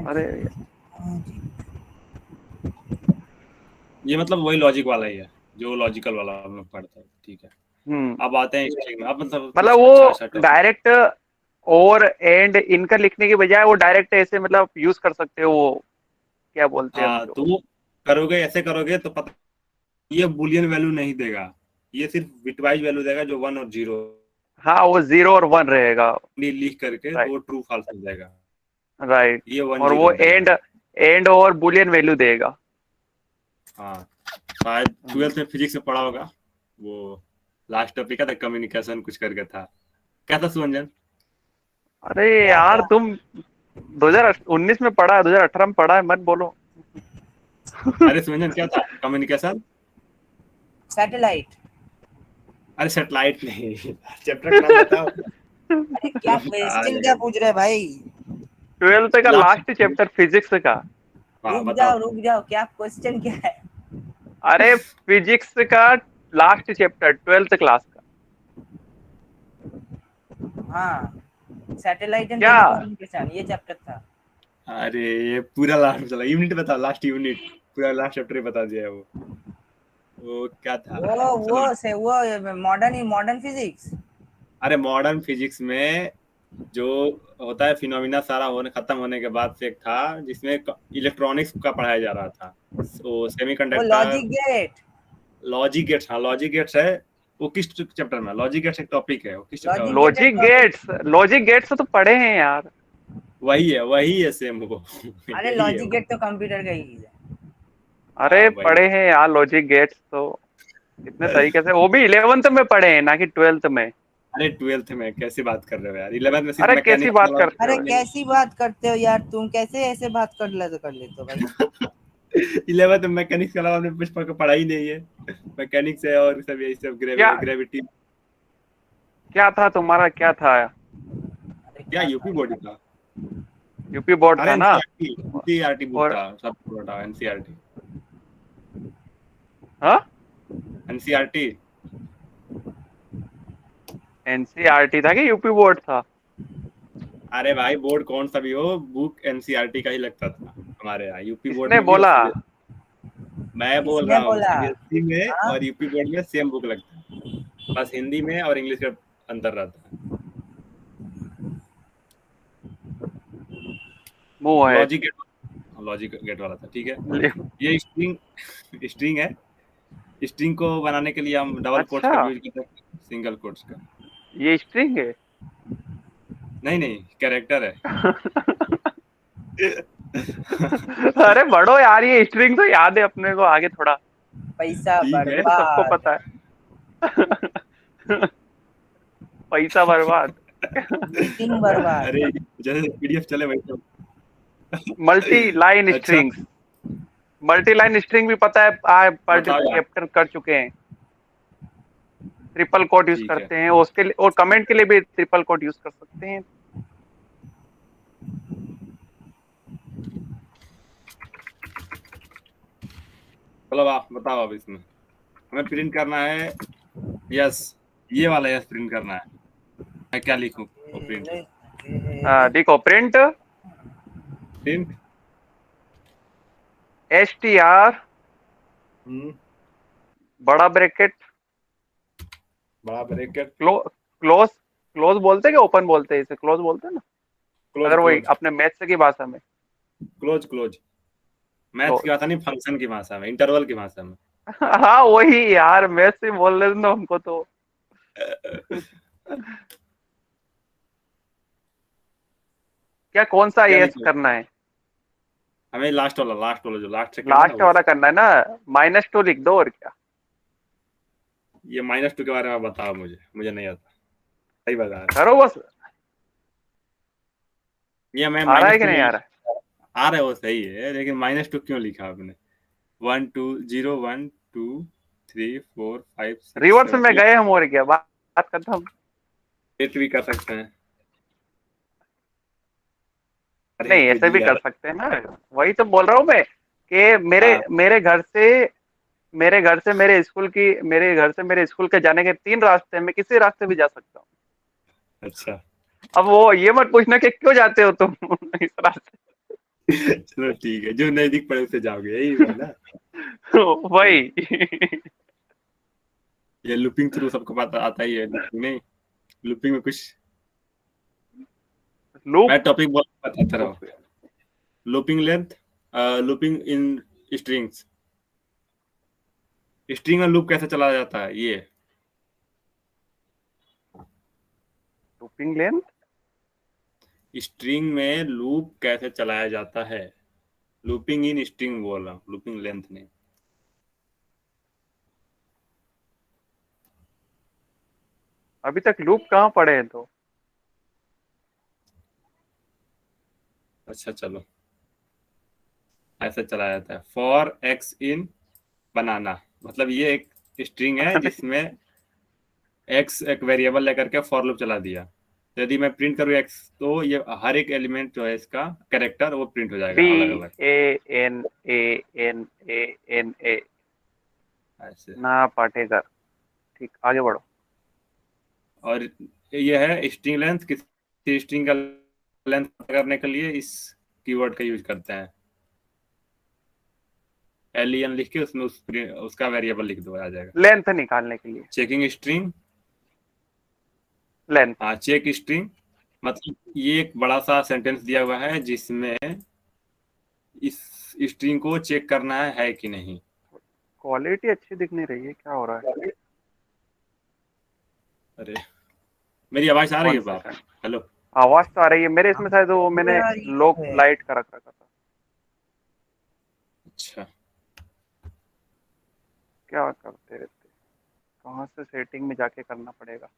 अरे ये मतलब वही लॉजिक वाला ही है, जो लॉजिकल वाला हम लोग पढ़ते हैं, ठीक है। अब आते हैं स्ट्रिंग में। अब मतलब वो डायरेक्ट और एंड इनका लिखने के बजाय वो डायरेक्ट ऐसे मतलब यूज कर सकते हो, वो क्या बोलते हैं हाँ, तो करोगे, ऐसे करोगे तो पता, ये बुलियन वैल्यू नहीं देगा, ये सिर्फ बिटवाइज वैल्यू देगा, जो 1 और 0। हाँ, वो 0 और 1 रहेगा, लिख करके तो वो ट्रू फॉल्स हो जाएगा। राइट। ये 1 और 0 वो देगा। एंड और बुलियन वैल्यू देगा। हाँ, शायद 12th में फिजिक्स में पढ़ा होगा, वो लास्ट टॉपिक था, कम्युनिकेशन कुछ करके था, क्या था सुमन? अरे यार, तुम 2019 में पढ़ा है, 2018 में पढ़ा है, मत बोलो। अरे सुमन, क्या था कम्युनिकेशन? सैटेलाइट। अरे सैटेलाइट नहीं, चैप्टर का नाम बताओ। अरे क्या क्वेश्चन क्या पूछ रहे हैं भाई? 12th का लास्ट चैप्टर फिजिक्स का। रुक जाओ, क्या क्वेश्चन क्या है? अरे फिजिक्स का लास्ट चैप्टर 12th क्लास का। हाँ, सैटेलाइट एंड क्या? टेलीकम्युनिकेशन, ये चैप्टर था। अरे ये पूरा लास्ट चला, यूनिट बता, लास्ट यूनिट, पूरा लास्ट चैप्टर बता दिया। वो क्या था? वो मॉडर्न फिजिक्स। अरे मॉडर्न फिजिक्स में जो होता है फिनोमिना सारा खत्म होने के बाद से एक था जिसमें इलेक्ट्रॉनिक्स का पढ़ाया जा रहा था, तो सेमीकंडक्टर, लॉजिक गेट्स। हाँ, लॉजिक गेट्स है। वो किस चैप्टर में? लॉजिक गेट्स एक टॉपिक है, वो किस Logic लॉजिक गेट्स तो पढ़े हैं यार। वही है सेम वो। अरे यही है लॉजिक वो। गेट तो कंप्यूटर का ही चीज है। अरे हाँ वही। पढ़े हैं यार लॉजिक गेट्स तो इतने तरीके से, वो भी 11th में पढ़े हैं ना कि 12th में। अरे 12th में कैसी बात कर रहे हो यार, 11th में सिर्फ अरे कैसी मैकेनिक्स बात वाला। करते अरे हो? कैसी बात करते हो यार तुम, कैसे ऐसे बात कर लेते हो भाई। 11th में मैकेनिक्स के अलावा हमने कुछ पढ़ा ही नहीं है। मैकेनिक्स है और सब यही सब क्या ग्रेविटी। क्या था तुम्हारा, क्या था? अरे क्या क्या यूपी था? बोर्ड था? यूपी बोर्ड अरे था ना। एनसीईआरटी बुक और था, सब पूरा था एनसीईआरटी। हाँ, एनसीईआरटी। एनसीईआरटी था कि यूपी बोर्ड था? अरे भाई बोर्ड कौन सा भी हो, बुक एनसीईआरटी का ही लगता था हमारे यहाँ, यूपी बोर्ड किसने में भी और बोला? मैं बोल किसने रहा हूँ बोला? सीबीएसई में हाँ और यूपी बोर्ड में सेम बुक लगता है, बस हिंदी में और इंग्लिश का अंतर रहता है। मुंह है। लॉजिक गेट वाला था, ठीक है। ये स्ट्रिंग है। स्ट्रिंग को बनाने के लिए हम डबल कोट्स अच्छा, का यूज करते हैं, सिंगल कोट्स का। ये स्ट्रिंग है। नहीं कैरेक्टर है। अरे बड़ो यार, ये स्ट्रिंग तो याद है अपने को, आगे थोड़ा। पैसा ठीक है। ये तो सबको बर्बाद। पता है। पैसा बर्बाद। मीटिंग बर्बाद। अरे जैसे पीडीएफ चले वही तो। मल्टी लाइन अच्छा स्ट्रिंग्स, मल्टी लाइन स्ट्रिंग भी पता है, बताओ यार। कैप्चर कर चुके हैं। ट्रिपल कोट यूज ठीक है। करते हैं उसके लिए, और कमेंट के लिए भी ट्रिपल कोट यूज कर सकते हैं। चलो आप बताओ, अब इसमें हमें प्रिंट करना है। यस, ये वाला यस प्रिंट करना है। मैं क्या लिखूं वो प्रिंट? देखो, प्रिंट प्रिंट str बड़ा ब्रैकेट बड़ा ब्रैकेट क्लोज, क्लोज बोलते हैं कि ओपन बोलते हैं? इसे क्लोज बोलते हैं ना, क्लोज अगर वही क्लोज अपने मैथ्स की भाषा में। Close close. मैथ्स की क्लोज। भाषा नहीं, फंक्शन की भाषा में, इंटरवल की भाषा में। हाँ वही यार, मैथ्स से बोल रहे थे ना हमको तो। क्या, कौन सा क्या यस लिखो? करना है? हमें लास्ट वाला जो लास्ट सेकंड है ना लास्ट वो। वाला करना है ना, -2 लिख दो और क्या। ये -2 के बारे में बताओ, मुझे नहीं आता। सही बता रहे करो बस। ये मैं आ रहा है माइनस कि टू नहीं में आ रहा आ रहा है, वो सही है, लेकिन -2 क्यों लिखा आपने? 1 2 0 1 2 3 4 5 है? 6 रिवर्स 7 में 8। गए हम और क्या, बात खत्म। 8 भी कर सकते हैं। अरे नहीं, ऐसे भी यार। कर सकते हैं ना। वही तो बोल रहा हूँ मैं कि मेरे हाँ मेरे घर से मेरे घर से मेरे स्कूल के जाने के 3 रास्ते हैं, मैं किसी रास्ते भी जा सकता हूँ। अच्छा। अब वो ये मत पूछना कि क्यों जाते हो तुम इस रास्ते। चलो ठीक है, जो नजदीक पड़े उससे जाओगे, यही है ना। वही। ये लूपिंग थ्रू सबको पता आता ही है, नहीं? लूपिंग में कुछ लूप। मैं टॉपिक बताता रहा हूँ। लूपिंग लेंथ, लूपिंग इन स्ट्रिंग्स। स्ट्रिंग में लूप कैसे चला जाता है ये? Looping length. स्ट्रिंग में लूप कैसे चलाया जाता है? लूपिंग इन स्ट्रिंग बोल रहा हूँ, लूपिंग लेंथ नहीं। अभी तक लूप कहाँ पढ़े हैं तो? अच्छा चलो, ऐसा चलाया जाता है। फॉर एक्स इन बनाना, मतलब ये एक स्ट्रिंग है जिसमें एक्स एक वेरिएबल लेकर के फॉर लूप चला दिया। तो यदि मैं प्रिंट करूँ एक्स, तो ये हर एक एलिमेंट जो है इसका कैरेक्टर वो प्रिंट हो जाएगा अलग अलग BANANANA। ऐसे। ना पाटेकर। ठीक, आगे बढ़ो। और ये है स्ट्रिंग लेंथ, किसी स्ट्रिंग का लेंथ पता करने के लिए इस कीवर्ड का यूज करते हैं। len लिख के उसमें उसका वेरिएबल लिख दो, आ जाएगा। लेंथ निकालने के लिए चेकिंग स्ट्रिंग। लेंथ। हाँ, चेक स्ट्रिंग मतलब ये एक बड़ा सा सेंटेंस दिया हुआ है जिसमें इस स्ट्रिंग को चेक करना है कि नहीं। क्वालिटी अच्छी दिख नहीं रही है, क्या हो रहा है? अरे मेरी आवाज आ रही वन है बाहर? Second, hello. आवाज तो आ रही है मेरे इसमें, शायद वो हमको मैंने यार ये लो है। लाइट का रख रखा था। अच्छा क्या करते रहते, कहाँ से सेटिंग में जाके करना पड़ेगा।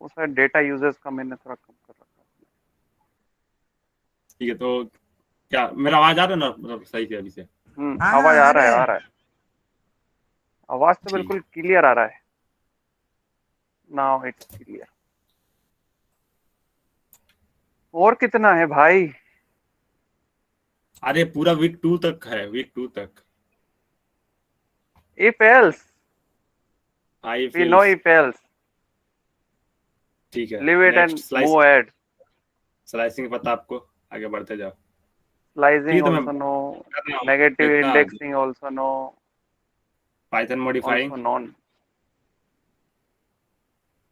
वो शायद डेटा यूजर्स का मैंने थोड़ा कम कर रखा है। ठीक है, तो क्या मेरा आवाज आ रहा है ना, मतलब सही से अभी से? हाँ आवाज हाँ आ आ रहा रहा है, है। आ रहा है। आवाज तो ठीक। बिल्कुल क्लियर आ रहा है। Now it's clear. और कितना है भाई? अरे पूरा वीक 2 तक है, वीक 2 तक। If else, I we know फील्स। इफ एल्स, ठीक है, leave it next and slice. Move एड। स्लाइसिंग पता आपको, आगे बढ़ते जाओ। ठीक स्लाइसिंग है, तो मैं also no, कर रहा हूँ negative देखना। indexing also no, Python modifying also none.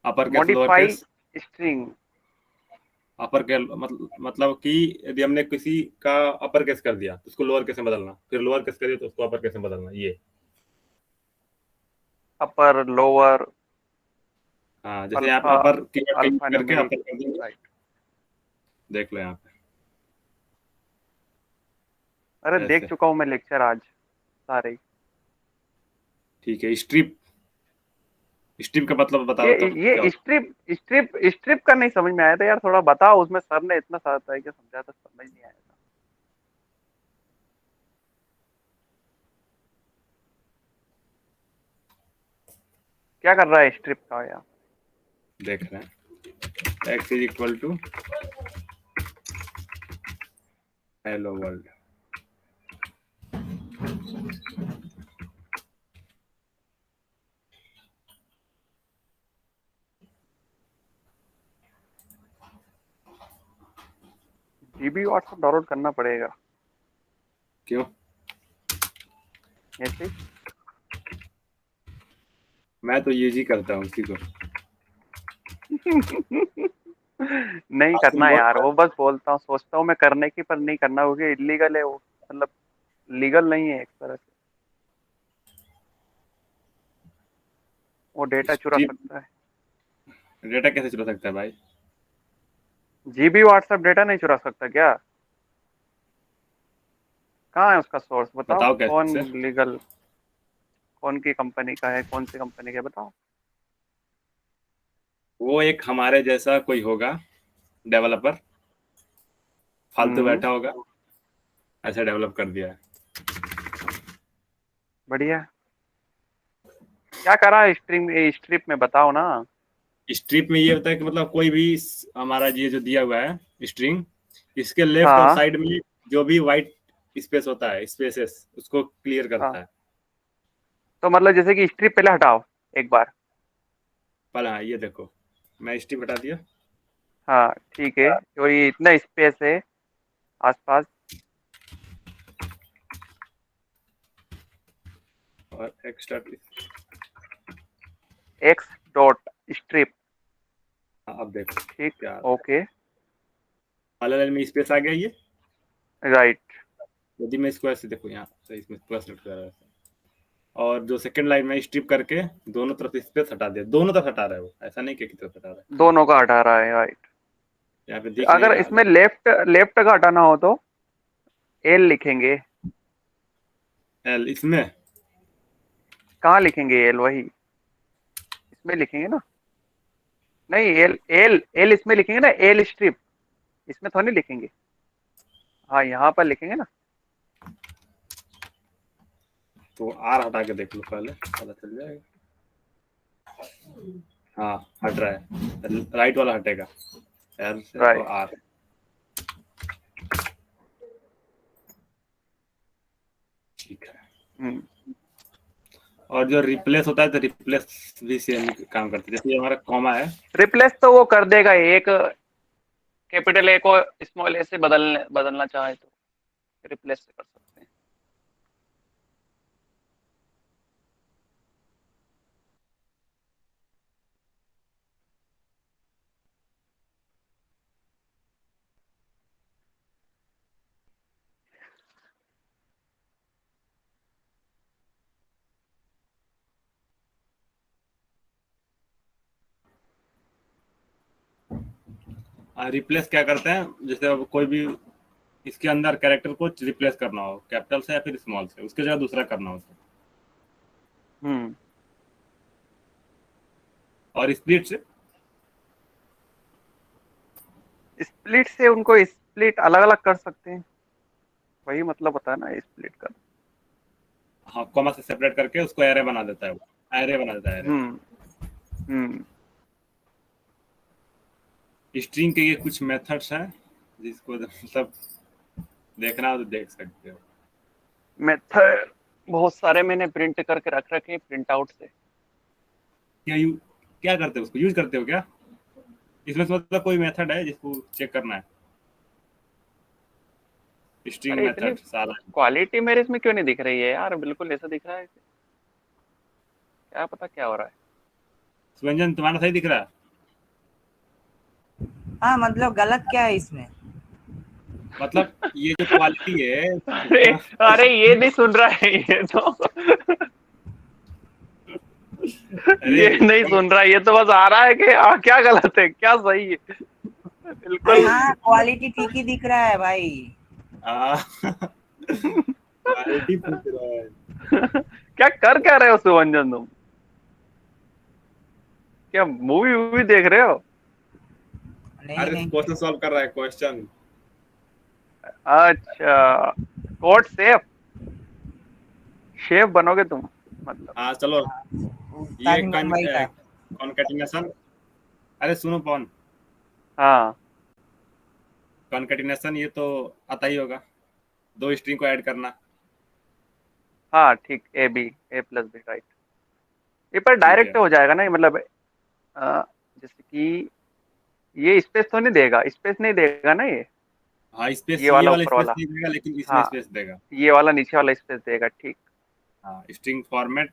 Upper case lower Modify case. string. अपर के मतलब कि यदि हमने किसी का अपर केस कर दिया तो उसको लोअर केस में बदलना, फिर लोअर केस कर दिया तो उसको अपर केस में बदलना, ये। Upper, lower, हाँ, जैसे यहाँ पे alpha, अपर कीवर्ड का यूज करके alphanumeric. अपर कर देंगे। Right. देख लो यहाँ पे अरे देख ऐसे। चुका हूँ मैं लेक्चर आज सारे। ठीक है, स्ट्रिप। स्ट्रिप का मतलब बताओ तो क्या ये होता स्ट्रिप का नहीं समझ में आया था यार, थोड़ा बताओ। उसमें सर ने इतना सारा तरह के समझाया था, समझ नहीं आया था। क्या कर रहा है स्ट्रिप का यार? है। देख रहे हैं, x is equal to hello world. GB WhatsApp download करना पड़ेगा क्यों? ऐसे ही। मैं तो यूज ही करता हूँ उसी को। नहीं आजकल करना है यार, बहुत वो बस बोलता हूँ, सोचता हूँ मैं करने की, पर नहीं करना क्योंकि इलीगल है वो। मतलब लीगल नहीं है एक तरह से, वो डेटा चुरा स्ट्रिप सकता है। डेटा कैसे चला सकता है भाई? जीबी व्हाट्सएप डेटा नहीं चुरा सकता क्या? कहाँ है उसका सोर्स बताओ, बताओ कौन कैसे। लीगल, कौन की कंपनी का है, कौन सी कंपनी का है, बताओ। वो एक हमारे जैसा कोई होगा, डेवलपर, फालतू हम्म, बैठा होगा, ऐसा डेवलप कर दिया है। बढ़िया। क्या करा है स्ट्रिंग स्ट्रिप में, बताओ ना। स्ट्रिप में ये होता है कि मतलब कोई भी हमारा ये जो दिया हुआ है स्ट्रिंग, इसके लेफ्ट और हाँ साइड में जो भी वाइट स्पेस होता है, स्पेसेस, उसको क्लियर करता हाँ, है। तो मतलब जैसे कि स्ट्रिप पहले हटाओ एक बार। पर हाँ, ये देखो, मैं स्ट्रिप हटा दिया हाँ ठीक है, तो ये इतना स्पेस है आसपास। और एक्स्ट्रा। X dot strip. अब देखो ठीक, क्या आ रहा है। ओके, वाले लाइन में स्पेस आ गया ये। राइट। यदि मैं इसको ऐसे देखो, यहाँ से इसमें प्लस लटक रहा है, और जो सेकंड लाइन में स्ट्रिप करके दोनों तरफ स्पेस हटा दिया, दोनों तरफ हटा रहा है वो, ऐसा नहीं कि एक ही तरफ हटा रहा है। दोनों का हटा रहा है, राइट। यहाँ पे दिख नहीं अगर रहा इसमें लेकिन। लेफ्ट लेफ्ट का हटाना हो तो एल लिखेंगे। एल इसमें। कहाँ लिखेंगे एल, वही इसमें लिखेंगे ना। नहीं, एल एल एल इसमें लिखेंगे ना, एल स्ट्रिप, इसमें थोड़ी लिखेंगे। हाँ यहाँ पर लिखेंगे ना। तो आर हटा के देख लो, पहले पता चल जाएगा। हाँ, हट रहा है, राइट वाला हटेगा, एल से और राइट। आर। ठीक है। हम्म, और जो रिप्लेस होता है तो रिप्लेस भी सेम काम करता है, जैसे ये हमारा कॉमा है। रिप्लेस तो वो कर देगा, एक कैपिटल ए को स्मॉल ए से बदलना चाहे तो रिप्लेस से कर सकते हैं। रिप्लेस क्या करते हैं, जैसे अब कोई भी इसके अंदर कैरेक्टर को रिप्लेस करना हो कैपिटल से या फिर स्मॉल से, उसके जगह दूसरा करना हो तो। हम्म। और स्प्लिट से स्प्लिट से उनको स्प्लिट अलग अलग कर सकते हैं, वही मतलब होता है ना स्प्लिट का। हाँ कॉमा से सेपरेट करके उसको एरे बना देता है, वो एरे बना देता है एरे। हम्म। हम्म। स्ट्रिंग के ये कुछ मेथड्स हैं जिसको मतलब देखना हो तो देख सकते हो। मेथड बहुत सारे मैंने प्रिंट करके रख रखे प्रिंट आउट से। क्या क्या करते हो, उसको यूज करते हो क्या? इसमें से मतलब कोई मेथड है जिसको चेक करना है? स्ट्रिंग अरे इतनी मेथड सारा। क्वालिटी मेरे इसमें क्यों नहीं दिख रही है यार, बिल्कुल ऐसा दिख रहा है, क्या पता क्या हो रहा है। सुरंजन तुम्हारा सही दिख रहा है? हाँ मतलब गलत क्या है इसमें? मतलब ये जो क्वालिटी है अरे इसका। अरे ये नहीं सुन रहा है ये तो अरे ये नहीं सुन रहा है, ये तो बस आ रहा है कि क्या गलत है क्या सही है, अरे बिल्कुल। हाँ क्वालिटी ठीक ही दिख रहा है भाई। क्वालिटी पूछ रहा है। क्या रहे हो सुभंजन तुम, क्या मूवी वूवी देख रहे हो? नहीं अरे नहीं। क्वेश्चन सॉल्व कर रहा है, क्वेश्चन। अच्छा, कोड सेफ, शेफ बनोगे तुम मतलब। हाँ चलो। ये ताज मुंबई का। कॉन्केटिनेशन। अरे सुनो पवन, हाँ कॉन्केटिनेशन ये तो आता ही होगा, दो स्ट्रिंग को ऐड करना। हाँ ठीक, A B, A plus B, right. ये पर ठीक है। डायरेक्ट हो जाएगा ना ये, मतलब जैसे कि ये स्पेस तो नहीं देगा, स्पेस नहीं देगा ना ये हाँ स्पेस, ये ये वाला वाला ऊपर स्पेस वाला। नहीं देगा लेकिन इसमें हाँ स्पेस देगा। ये वाला नीचे वाला स्पेस देगा, ठीक। हाँ स्ट्रिंग फॉर्मेट,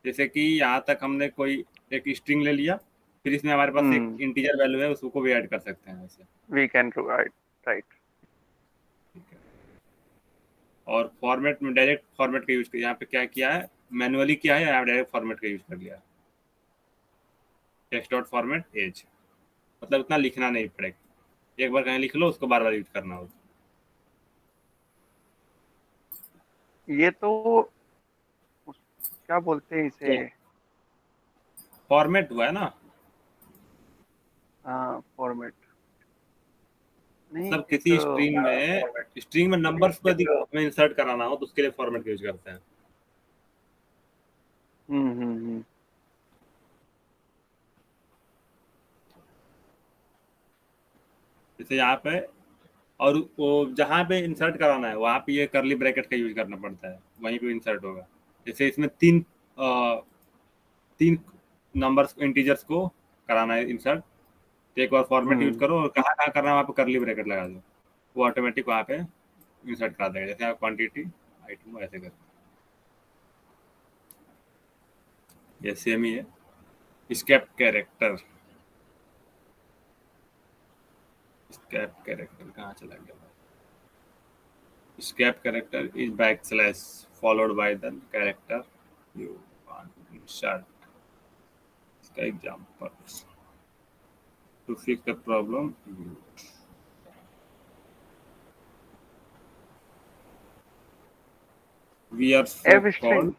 जैसे कि यहाँ तक हमने कोई एक स्ट्रिंग ले लिया, फिर इसमें हमारे पास एक हम्म। इंटीजर वैल्यू है, उसको भी ऐड कर सकते हैं वैसे। We can do, right right. ठीक है। और फॉर्मेट में डायरेक्ट फॉर्मेट का यूज कर, यहाँ पे क्या किया है, मैनुअली किया है या डायरेक्ट फॉर्मेट का यूज कर लिया, टेक्स्ट डॉट फॉर्मेट एज, मतलब इतना लिखना नहीं पड़ेगा, एक बार कहीं लिख लो उसको बार बार यूज करना हो। ये तो क्या बोलते हैं इसे? फॉर्मेट हुआ है ना, हाँ फॉर्मेट, नहीं मतलब एक किसी स्ट्रिंग में नंबर्स को यदि हमें इंसर्ट कराना हो तो उसके लिए फॉर्मेट का यूज करते हैं। हम्म। जैसे यहाँ पे, और वो जहाँ पे इंसर्ट कराना है वहाँ पे ये करली ब्रैकेट का यूज करना पड़ता है, वहीं पे इंसर्ट होगा। जैसे इसमें तीन नंबर्स इंटीजर्स को कराना है इंसर्ट, तो एक बार फॉर्मेट यूज हम्म। करो और कहाँ कहाँ करना है वहाँ पे करली ब्रैकेट लगा दो, वो ऑटोमेटिक वहाँ पे इंसर्ट करा देगा, जैसे आप क्वांटिटी आइटम ऐसे कर। ये सेम ही है। स्केप कैरेक्टर, स्केप कैरेक्टर कहाँ चला गया? Escape character is backslash followed by the character you want to insert. इसका example to fix the problem we are so F string, called।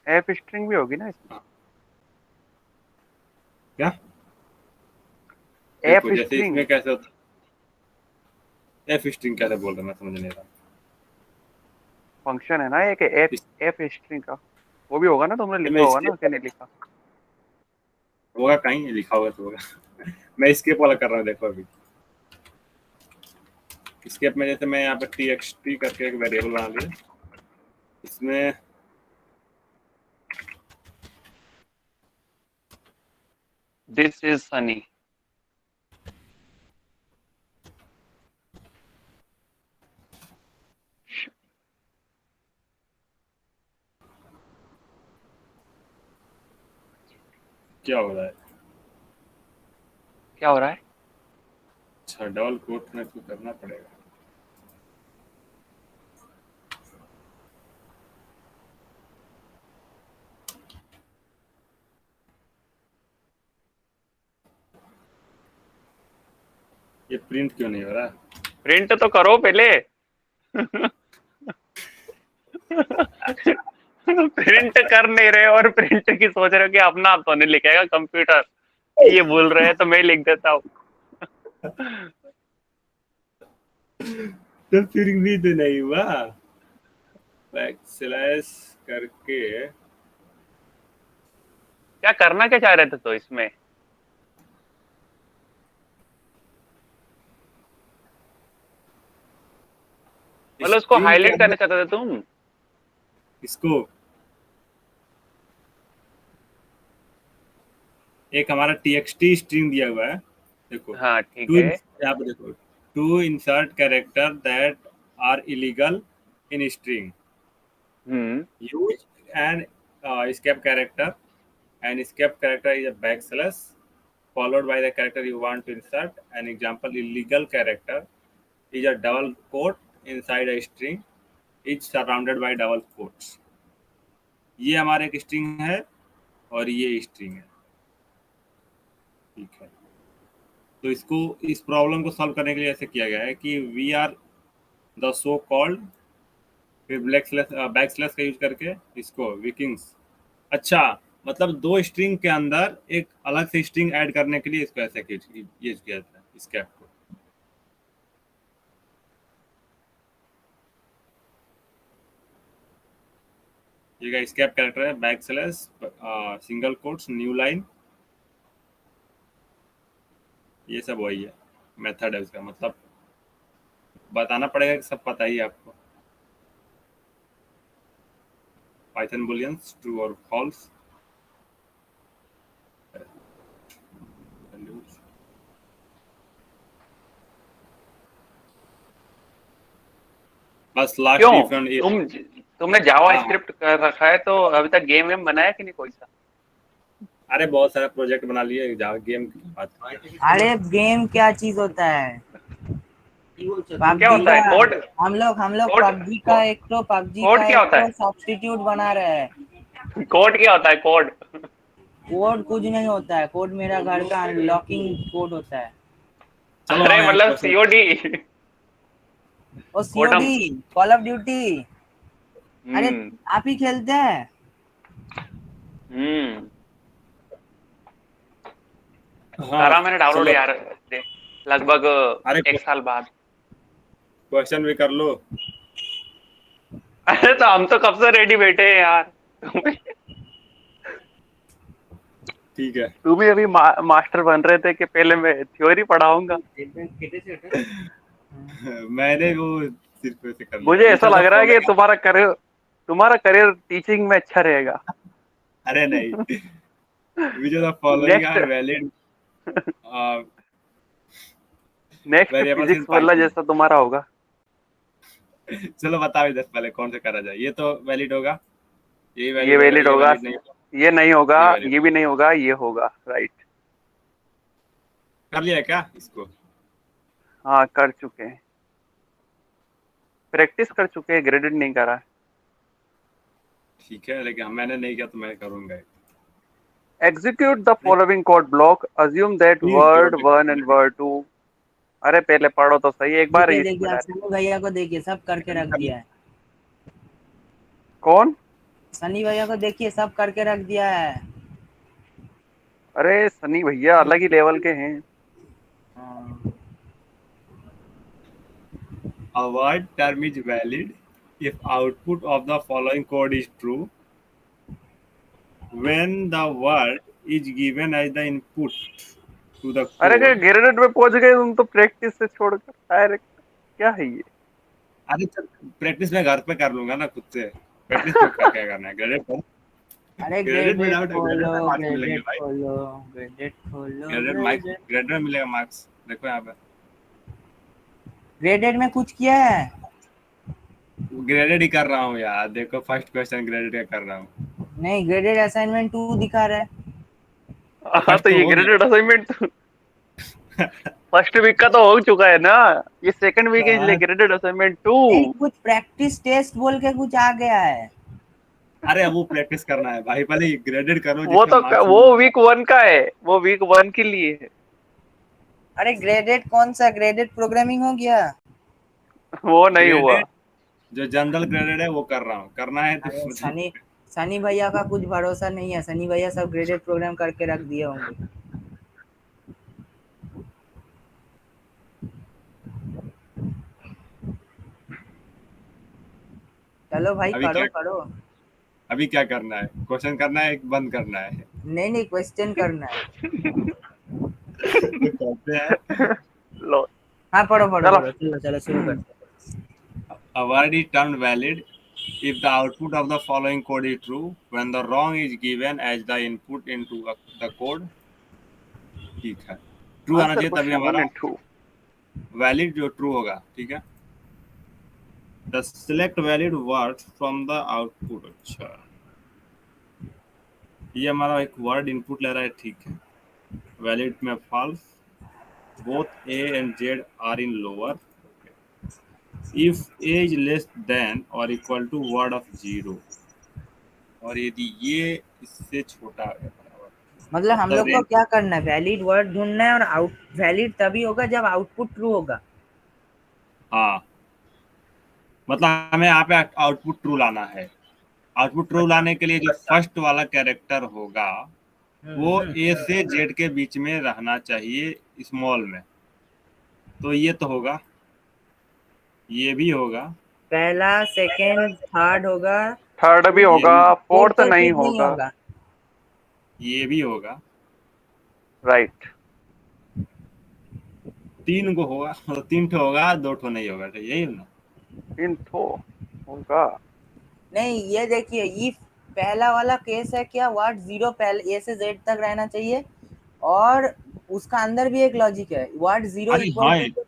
F string भी होगी ना इसमें? क्या? एफ देखो जैसे स्ट्रिंग इसमें कैसे होता है, एफ स्ट्रिंग कैसे बोल रहा मैं समझ नहीं रहा। फंक्शन है ना एक एफ, एफ स्ट्रिंग का, वो भी होगा ना, तुमने लिखा मैं होगा इसके ना क्या नहीं लिखा? होगा, कहीं लिखा होगा तो होगा। मैं escape वाला कर रहा हूँ, देखो अभी escape में जैसे मैं यहाँ पे txt करके एक वेरिएबल बना लिया, इसमें दिस इज सनी। क्या हो रहा है? क्या हो रहा है? अच्छा डबल कोट में तो करना पड़ेगा। ये प्रिंट क्यों नहीं हो रहा? प्रिंट तो करो पहले। प्रिंट कर नहीं रहे और प्रिंट की सोच रहे हो कि अपना आप तो नहीं लिखेगा कंप्यूटर, ये भूल रहे हैं तो मैं लिख देता हूँ। तो फिर भी तो नहीं हुआ। बैक स्लैश करके क्या करना क्या चाह रहे थे तो इसमें? मतलब उसको स्ट्रिंग के हाईलाइट अंदर करना चाहते थे तुम? इसको एक हमारा txt स्ट्रिंग दिया हुआ है, देखो। हाँ ठीक टू है। यहाँ पे देखो, to insert character that are illegal in string, hmm. Use an escape character, and escape character is a backslash followed by the character you want to insert. An example, illegal character is a double quote inside a string is surrounded by double quotes. ये हमारे एक string है और ये string है, ठीक है। तो इसको, इस प्रॉब्लम को सॉल्व करने के लिए ऐसे किया गया है कि we are the so called, फिर बैक स्लैश का यूज करके इसको विकिंग्स। अच्छा, मतलब दो स्ट्रिंग के अंदर एक अलग से स्ट्रिंग ऐड करने के लिए इसको ऐसे यूज किया था, स्कैप को। ये स्कैप कैरेक्टर है, back slash single quotes new line, ये सब वही है, मेथड है उसका। मतलब बताना पड़ेगा कि सब पता ही है आपको। पाइथन बुलियंस ट्रू और फॉल्स, बस लास्ट क्यों डिफरेंट। तुमने जावा हाँ, स्क्रिप्ट कर रखा है तो अभी तक गेम वेम बनाया कि नहीं कोई सा? अरे बहुत सारा प्रोजेक्ट बना लिए, जावा गेम की बात। अरे गेम क्या चीज होता है? क्या होता है? कोड? हम लोग कोड? पबजी का एक कोड क्या होता है? सब्स्टिट्यूट बना रहे हैं। कोड क्या होता है? कोड? कोड कुछ नहीं होता है, कोड मेरा घर का अनलॉकिंग कोड होता है। चलो अरे यहाँ मतलब क्वेश्चन। सीओडी। और Kodam. COD, call of duty. अरे आप ही खेलते हैं? हम्म। हाँ करा मैंने डाउनलोड चलो, यार, लगभग अरे 1 साल बाद। क्वेश्चन भी कर लो। अरे तो हम तो कब से रेडी बैठे हैं यार। ठीक है। तू भी अभी मास्टर बन रहे थे कि पहले मैं थ्योरी पढ़ाऊंगा। मैंने वो सिर्फ ऐसे कर लिया। मुझे ऐसा Method लग of रहा है कि following- तुम्हारा करियर टीचिंग में अच्छा रहेगा। अरे नहीं, which of the following next are valid next variables physics in वाला Python? जैसा तुम्हारा होगा। चलो बताओ इधर पहले कौन सा करा जाए। ये तो वैलिड होगा, ये ये वैलिड होगा, वैलिड ये होगा, वैलिड नहीं होगा, ये नहीं होगा, ये वैलिड। ये भी नहीं होगा, ये होगा। राइट। कर लिया है क्या इसको? हाँ कर चुके हैं, प्रैक्टिस कर चुके हैं, ग्रेडेड नहीं करा। ठीक है, लेकिन मैंने नहीं किया तो मैं करूंगा। Execute the following code block, assume that Please word don't 1 and word 2। अरे पहले पढ़ो तो सही एक बार देखिए इसमें देखिए, डाल। सनी भैया को देखिए, सब करके रख दिया है। कौन? सनी भैया को देखिए, सब करके रख दिया है। अरे सनी भैया अलग ही लेवल के हैं। A word term is valid if output of the following code is true when the word is given as the input to the अरे क्या code। ग्रेडेड में पहुंच गए तुम तो प्रैक्टिस से छोड़कर डायरेक्ट, क्या है ये? अरे प्रैक्टिस में घर पे कर लूंगा ना खुद से, प्रैक्टिस तो क्या क्या करना है। ग्रेडेड पर, अरे ग्रेडेड में ग्रेडेड डाउट है, ग्रेडेड में खोलो, मार्क्स मिलेंगे ग्रेडेड भाई। खोलो, ग्रेडेड खोलो, ग्रेडेड में मिलेगा मार्क्स, देखो यहाँ पे। ग्रेडेड में कुछ किया है? ग्रेडेड ही कर रहा हूँ यार, देखो फर्स्ट क्वेश्चन ग्रेडेड का कर रहा हूँ। नहीं, ग्रेडेड असाइनमेंट 2 दिखा रहा है। हाँ फर्स्ट तो तो ये हो गया। ग्रेडेड असाइनमेंट फर्स्ट वीक का तो हो चुका है ना, ये सेकंड वीक है इसलिए ग्रेडेड असाइनमेंट 2। नहीं, कुछ प्रैक्टिस टेस्ट बोल के कुछ आ गया है। अरे अब वो प्रैक्टिस करना है भाई, पहले ग्रेडेड करो वो जिसका तो मार्क्स। वो वीक 1 का है, वो वीक 1 के लिए है। अरे ग्रेडेड कौन सा, ग्रेडेड प्रोग्रामिंग हो गया? वो नहीं हुआ। ग्रेडेड जो जनरल ग्रेडेड है वो कर रहा हूँ, करना है तो अरे मुझे। सनी सनी भैया का कुछ भरोसा नहीं है, सनी भैया सब ग्रेडेड प्रोग्राम करके रख दिए होंगे। चलो भाई अभी करो क्या करो। अभी क्या करना है, क्वेश्चन करना है बंद करना है? नहीं नहीं, क्वेश्चन करना है। तो कहते हैं लो, हाँ पढ़ो पढ़ो चलो। पढ़ो, चलो चलो शुरू करते a word is termed valid if the output of the following code is true when the wrong is given as the input into the code। ठीक है, ट्रू हैं। आना आंसर चाहिए कुछ तभी समझ हमारा नहीं ट्रू। वैलिड जो ट्रू होगा। ठीक है, the select valid word from the output. अच्छा, ये हमारा एक वर्ड इनपुट ले रहा है। ठीक है, वैलिड में false, both a and z are in lower, if a is less than और equal to word of zero, और यदि ये इससे छोटा है बराबर, मतलब हम द लोग को रेंज। क्या करना है, वैलिड वर्ड ढूंढना है, और आउट वैलिड तभी होगा जब आउटपुट ट्रू होगा। हाँ, मतलब हमें यहाँ पे आउटपुट ट्रू लाना है। आउटपुट ट्रू लाने के लिए जो फर्स्ट वाला कैरेक्टर होगा वो ए से जेड के बीच में रहना चाहिए, स्मॉल में। तो ये तो होगा, ये भी होगा, पहला सेकंड थर्ड होगा। थर्ड भी ये होगा, भी, फोर्थ फोर्थ तो नहीं ठीक नहीं होगा। होगा। ये भी होगा, राइट। तीन को होगा, मतलब तीन ठो होगा, दो ठो नहीं होगा, तो यही है ना। इन तो होगा। नहीं ये देखिए, ये पहला वाला केस है क्या, वर्ड जीरो पहले ए से जेड तक रहना चाहिए, और उसका अंदर भी एक लॉजिक है, वर्ड जीरो अरे इक्वल हाँ, to.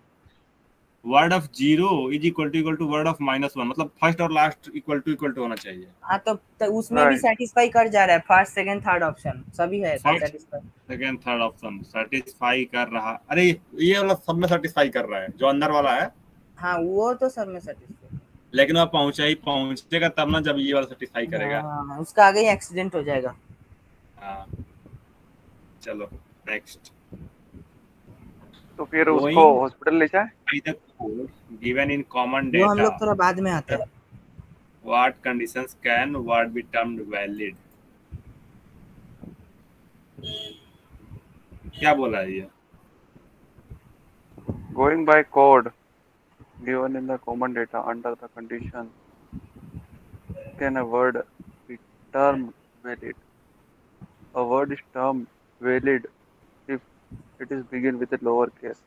Word of zero is equal to word of -1, मतलब फर्स्ट और लास्ट इक्वल टू होना चाहिए। हाँ तो उसमें भी राइट। सेटिस्फाई कर जा रहा है, फर्स्ट सेकंड थर्ड ऑप्शन सभी है first satisfy. Second third option satisfy कर रहा, अरे ये वाला सब में सेटिस्फाई कर रहा है जो अंदर वाला है, हाँ वो तो सब में सेटिस्फाई। लेकिन वह पहुंचेगा तब ना जब ये वाला सेटिस्फाई करेगा। हाँ उसका आगे ही एक्सीडेंट हो जाएगा। हाँ, चलो नेक्स्ट। तो फिर उसको गोइंग हॉस्पिटल ले जाए। By the code given in common वो हम डेटा, लोग थोड़ा बाद में आता है। What conditions can what be termed valid. क्या बोला है ये? Going by code given in the common data under the condition can a word be term valid. A word is termed valid if it is begin with a lower case.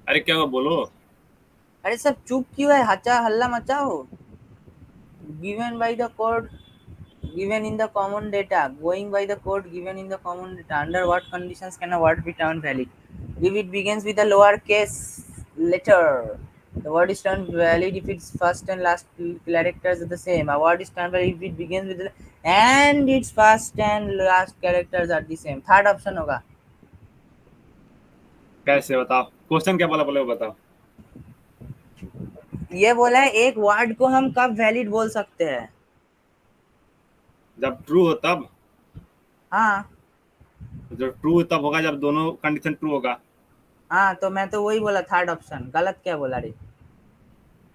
अरे क्या हुआ, बोलो। अरे सब चुप क्यों है, हचा हल्ला मचाओ। Given by the code given in the common data, going by the code given in the common data, under what conditions can a word be turned valid? If it begins with a lowercase letter, the word is turned valid if its first and last characters are the same. A word is turned valid if it begins with and its first and last characters are the same. Third option होगा। कैसे बताओ, question क्या बोला, बोले वो बताओ। ये बोला है एक वर्ड को हम कब वैलिड बोल सकते हैं। जब ट्रू हो तब, हाँ जो ट्रू तब होगा जब दोनों कंडीशन ट्रू होगा। हाँ, तो मैं तो वही बोला थर्ड ऑप्शन, गलत क्या बोला रे।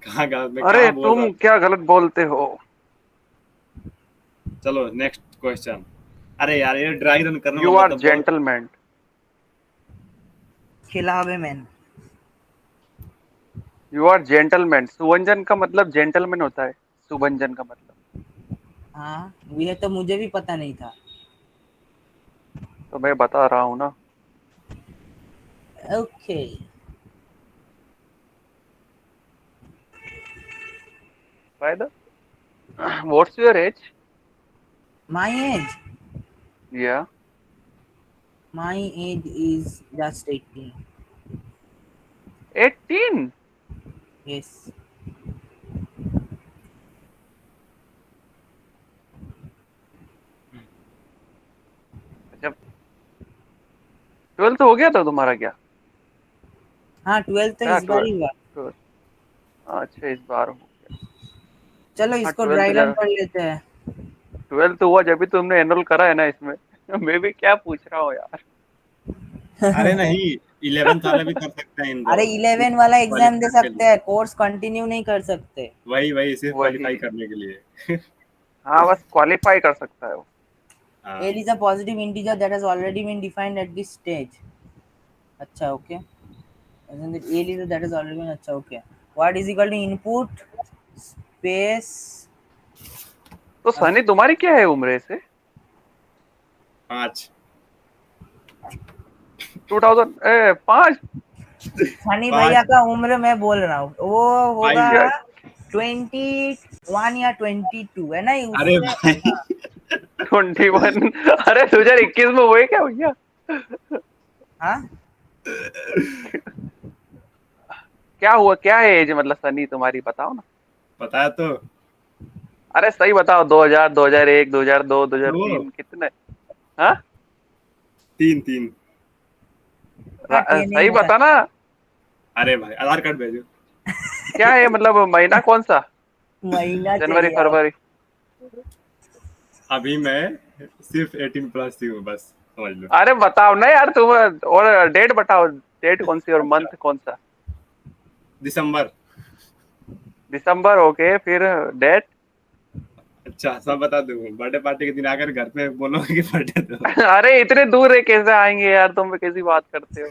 कहाँ गलत, मैं अरे कहाँ बोल रहा तुम क्या गलत बोलते हो। हूँ। चलो नेक्स्ट क्वेश्चन। अरे यार ये ड्राई रन करने यू वाला आर तो बहुत। जेंटलमैन। खिलावे मैन। यू आर जेंटलमैन, सुभंजन का मतलब जेंटलमैन होता है, सुभंजन का मतलब। हाँ ये तो मुझे भी पता नहीं था। तो मैं बता रहा हूँ ना। ओके। फायदा। What's your age? My age, या my age is just 18. 18? Yes. अच्छा, 12th हो गया था तुम्हारा क्या? हाँ 12 तो क्या इस बार ही हुआ। 12? अच्छा इस बार हो गया। चलो हाँ इसको 12 ड्राई रन जब कर लेते हैं। 12 हुआ जब भी तुमने एनरोल करा है ना इसमें। मैं भी क्या पूछ रहा हूँ यार। अरे नहीं, 11th वाला भी कर सकते हैं अरे इनरोल, 11 वाला एग्जाम दे क्वालिफाई के सकते लिए। हैं, कोर्स कंटिन्यू नहीं कर सकते। वही सिर्फ वही। क्वालिफाई करने के लिए। हाँ बस क्वालिफाई कर सकता है वो। हाँ। L is a positive integer that has already been defined at this stage. अच्छा okay. Isn't it L is a that has already been अच्छा okay. What is equal to input space तो सनी तुम्हारी क्या है उम्र से? 5। 2005? सनी भैया 5 का उम्र मैं बोल रहा हूँ वो होगा 5। 21 या 22 है ना अरे उससे। भाई। 21? अरे 2021 में हुए क्या भैया? हाँ क्या हुआ, क्या है एज मतलब सनी तुम्हारी, बताओ ना। बताया तो। अरे सही बताओ, 2000, 2001, 2002, दो 2003 कितने? हाँ 3 3। हाँ ये नहीं सही बता। बता ना। अरे भाई आधार कार्ड भेजो। क्या है मतलब महीना कौन सा? महीना जनवरी, चाहिए अब। फरवरी? अभी मैं सिर्फ 18+ ही हूँ, बस समझ लो। अरे बताओ ना यार तुम। और डेट बताओ, डेट कौन सी और अच्छा, मंथ कौन सा? दिसंबर। दिसंबर, ओके फिर डेट? अच्छा सब बता दूँ, बर्थडे पार्टी के दिन आकर घर पे बोलोगे कि बर्थडे दो। अरे इतने दूर है कैसे आएंगे यार, तुम कैसी बात करते हो।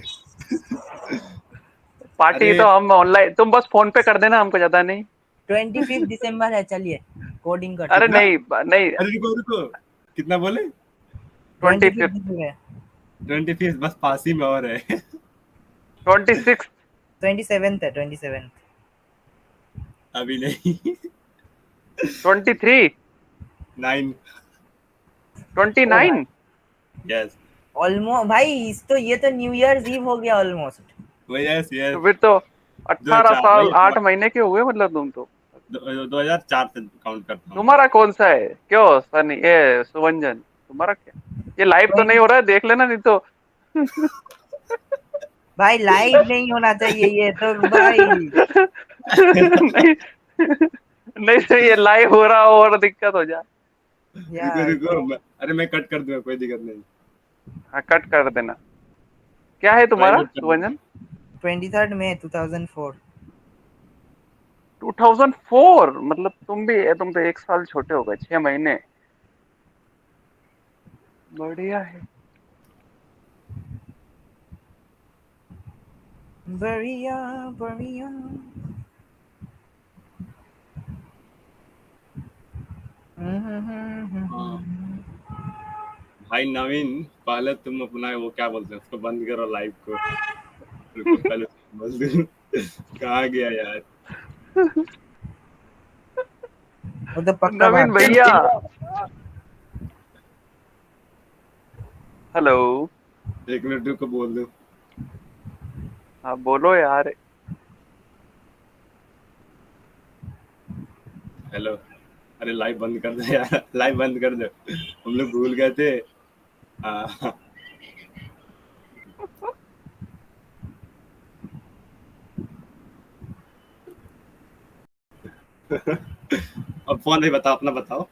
पार्टी अरे तो हम ऑनलाइन, तुम बस फोन पे कर देना, हमको ज्यादा नहीं। 25 दिसंबर है, चलिए कोडिंग करते अरे हैं। कितना? नहीं नहीं। अरे रुको रुको, कितना बोले? 25, 25 दिसंबर। 25, बस पास ही में और है। 26, 27 है 27। अभी नहीं। 23, 9। 29। यस। ऑलमोस्ट भाई इस तो ये तो न्यू ईयर्स ईव हो गया ऑलमोस्ट। वो यस तो यस। फिर तो दो 18 हजार साल वही 8 महीने के हुए मतलब तुम तो। 2004 से काउंट करता हूँ। तुम्हारा कौन सा है क्यों सनी, ये सुवंजन तुम्हारा क्या? ये लाइव तो नहीं हो रहा है, देख लेना नहीं तो। भाई लाइव नहीं होना चाहिए ये तो भाई। नहीं नहीं तो ये लाइव हो रहा हो और दिक्कत हो जाए। रुको यार रुको अरे मैं कट कर दूंगा, कोई दिक्कत नहीं। हाँ कट कर देना। क्या है तुम्हारा प्राइवेट कर दूंगा। सुवंजन? 23 मई 2004। 2004 मतलब तुम तो 1 साल छोटे हो गए, 6 महीने। बढ़िया है। बढ़िया बढ़िया। हाँ भाई नवीन, पहले तुम अपना वो क्या बोलते हैं उसको बंद करो लाइव को। रुको पहले बोल दूं। कहाँ गया यार? वो तो पक्का नवीन भाग भैया, हेलो। 1 मिनट रुको बोल दूं। हाँ बोलो यार। हेलो। अरे लाइव बंद कर दो यार, लाइव बंद कर दो, हम लोग भूल गए थे। हाँ। अब फोन नहीं, बताओ अपना बताओ।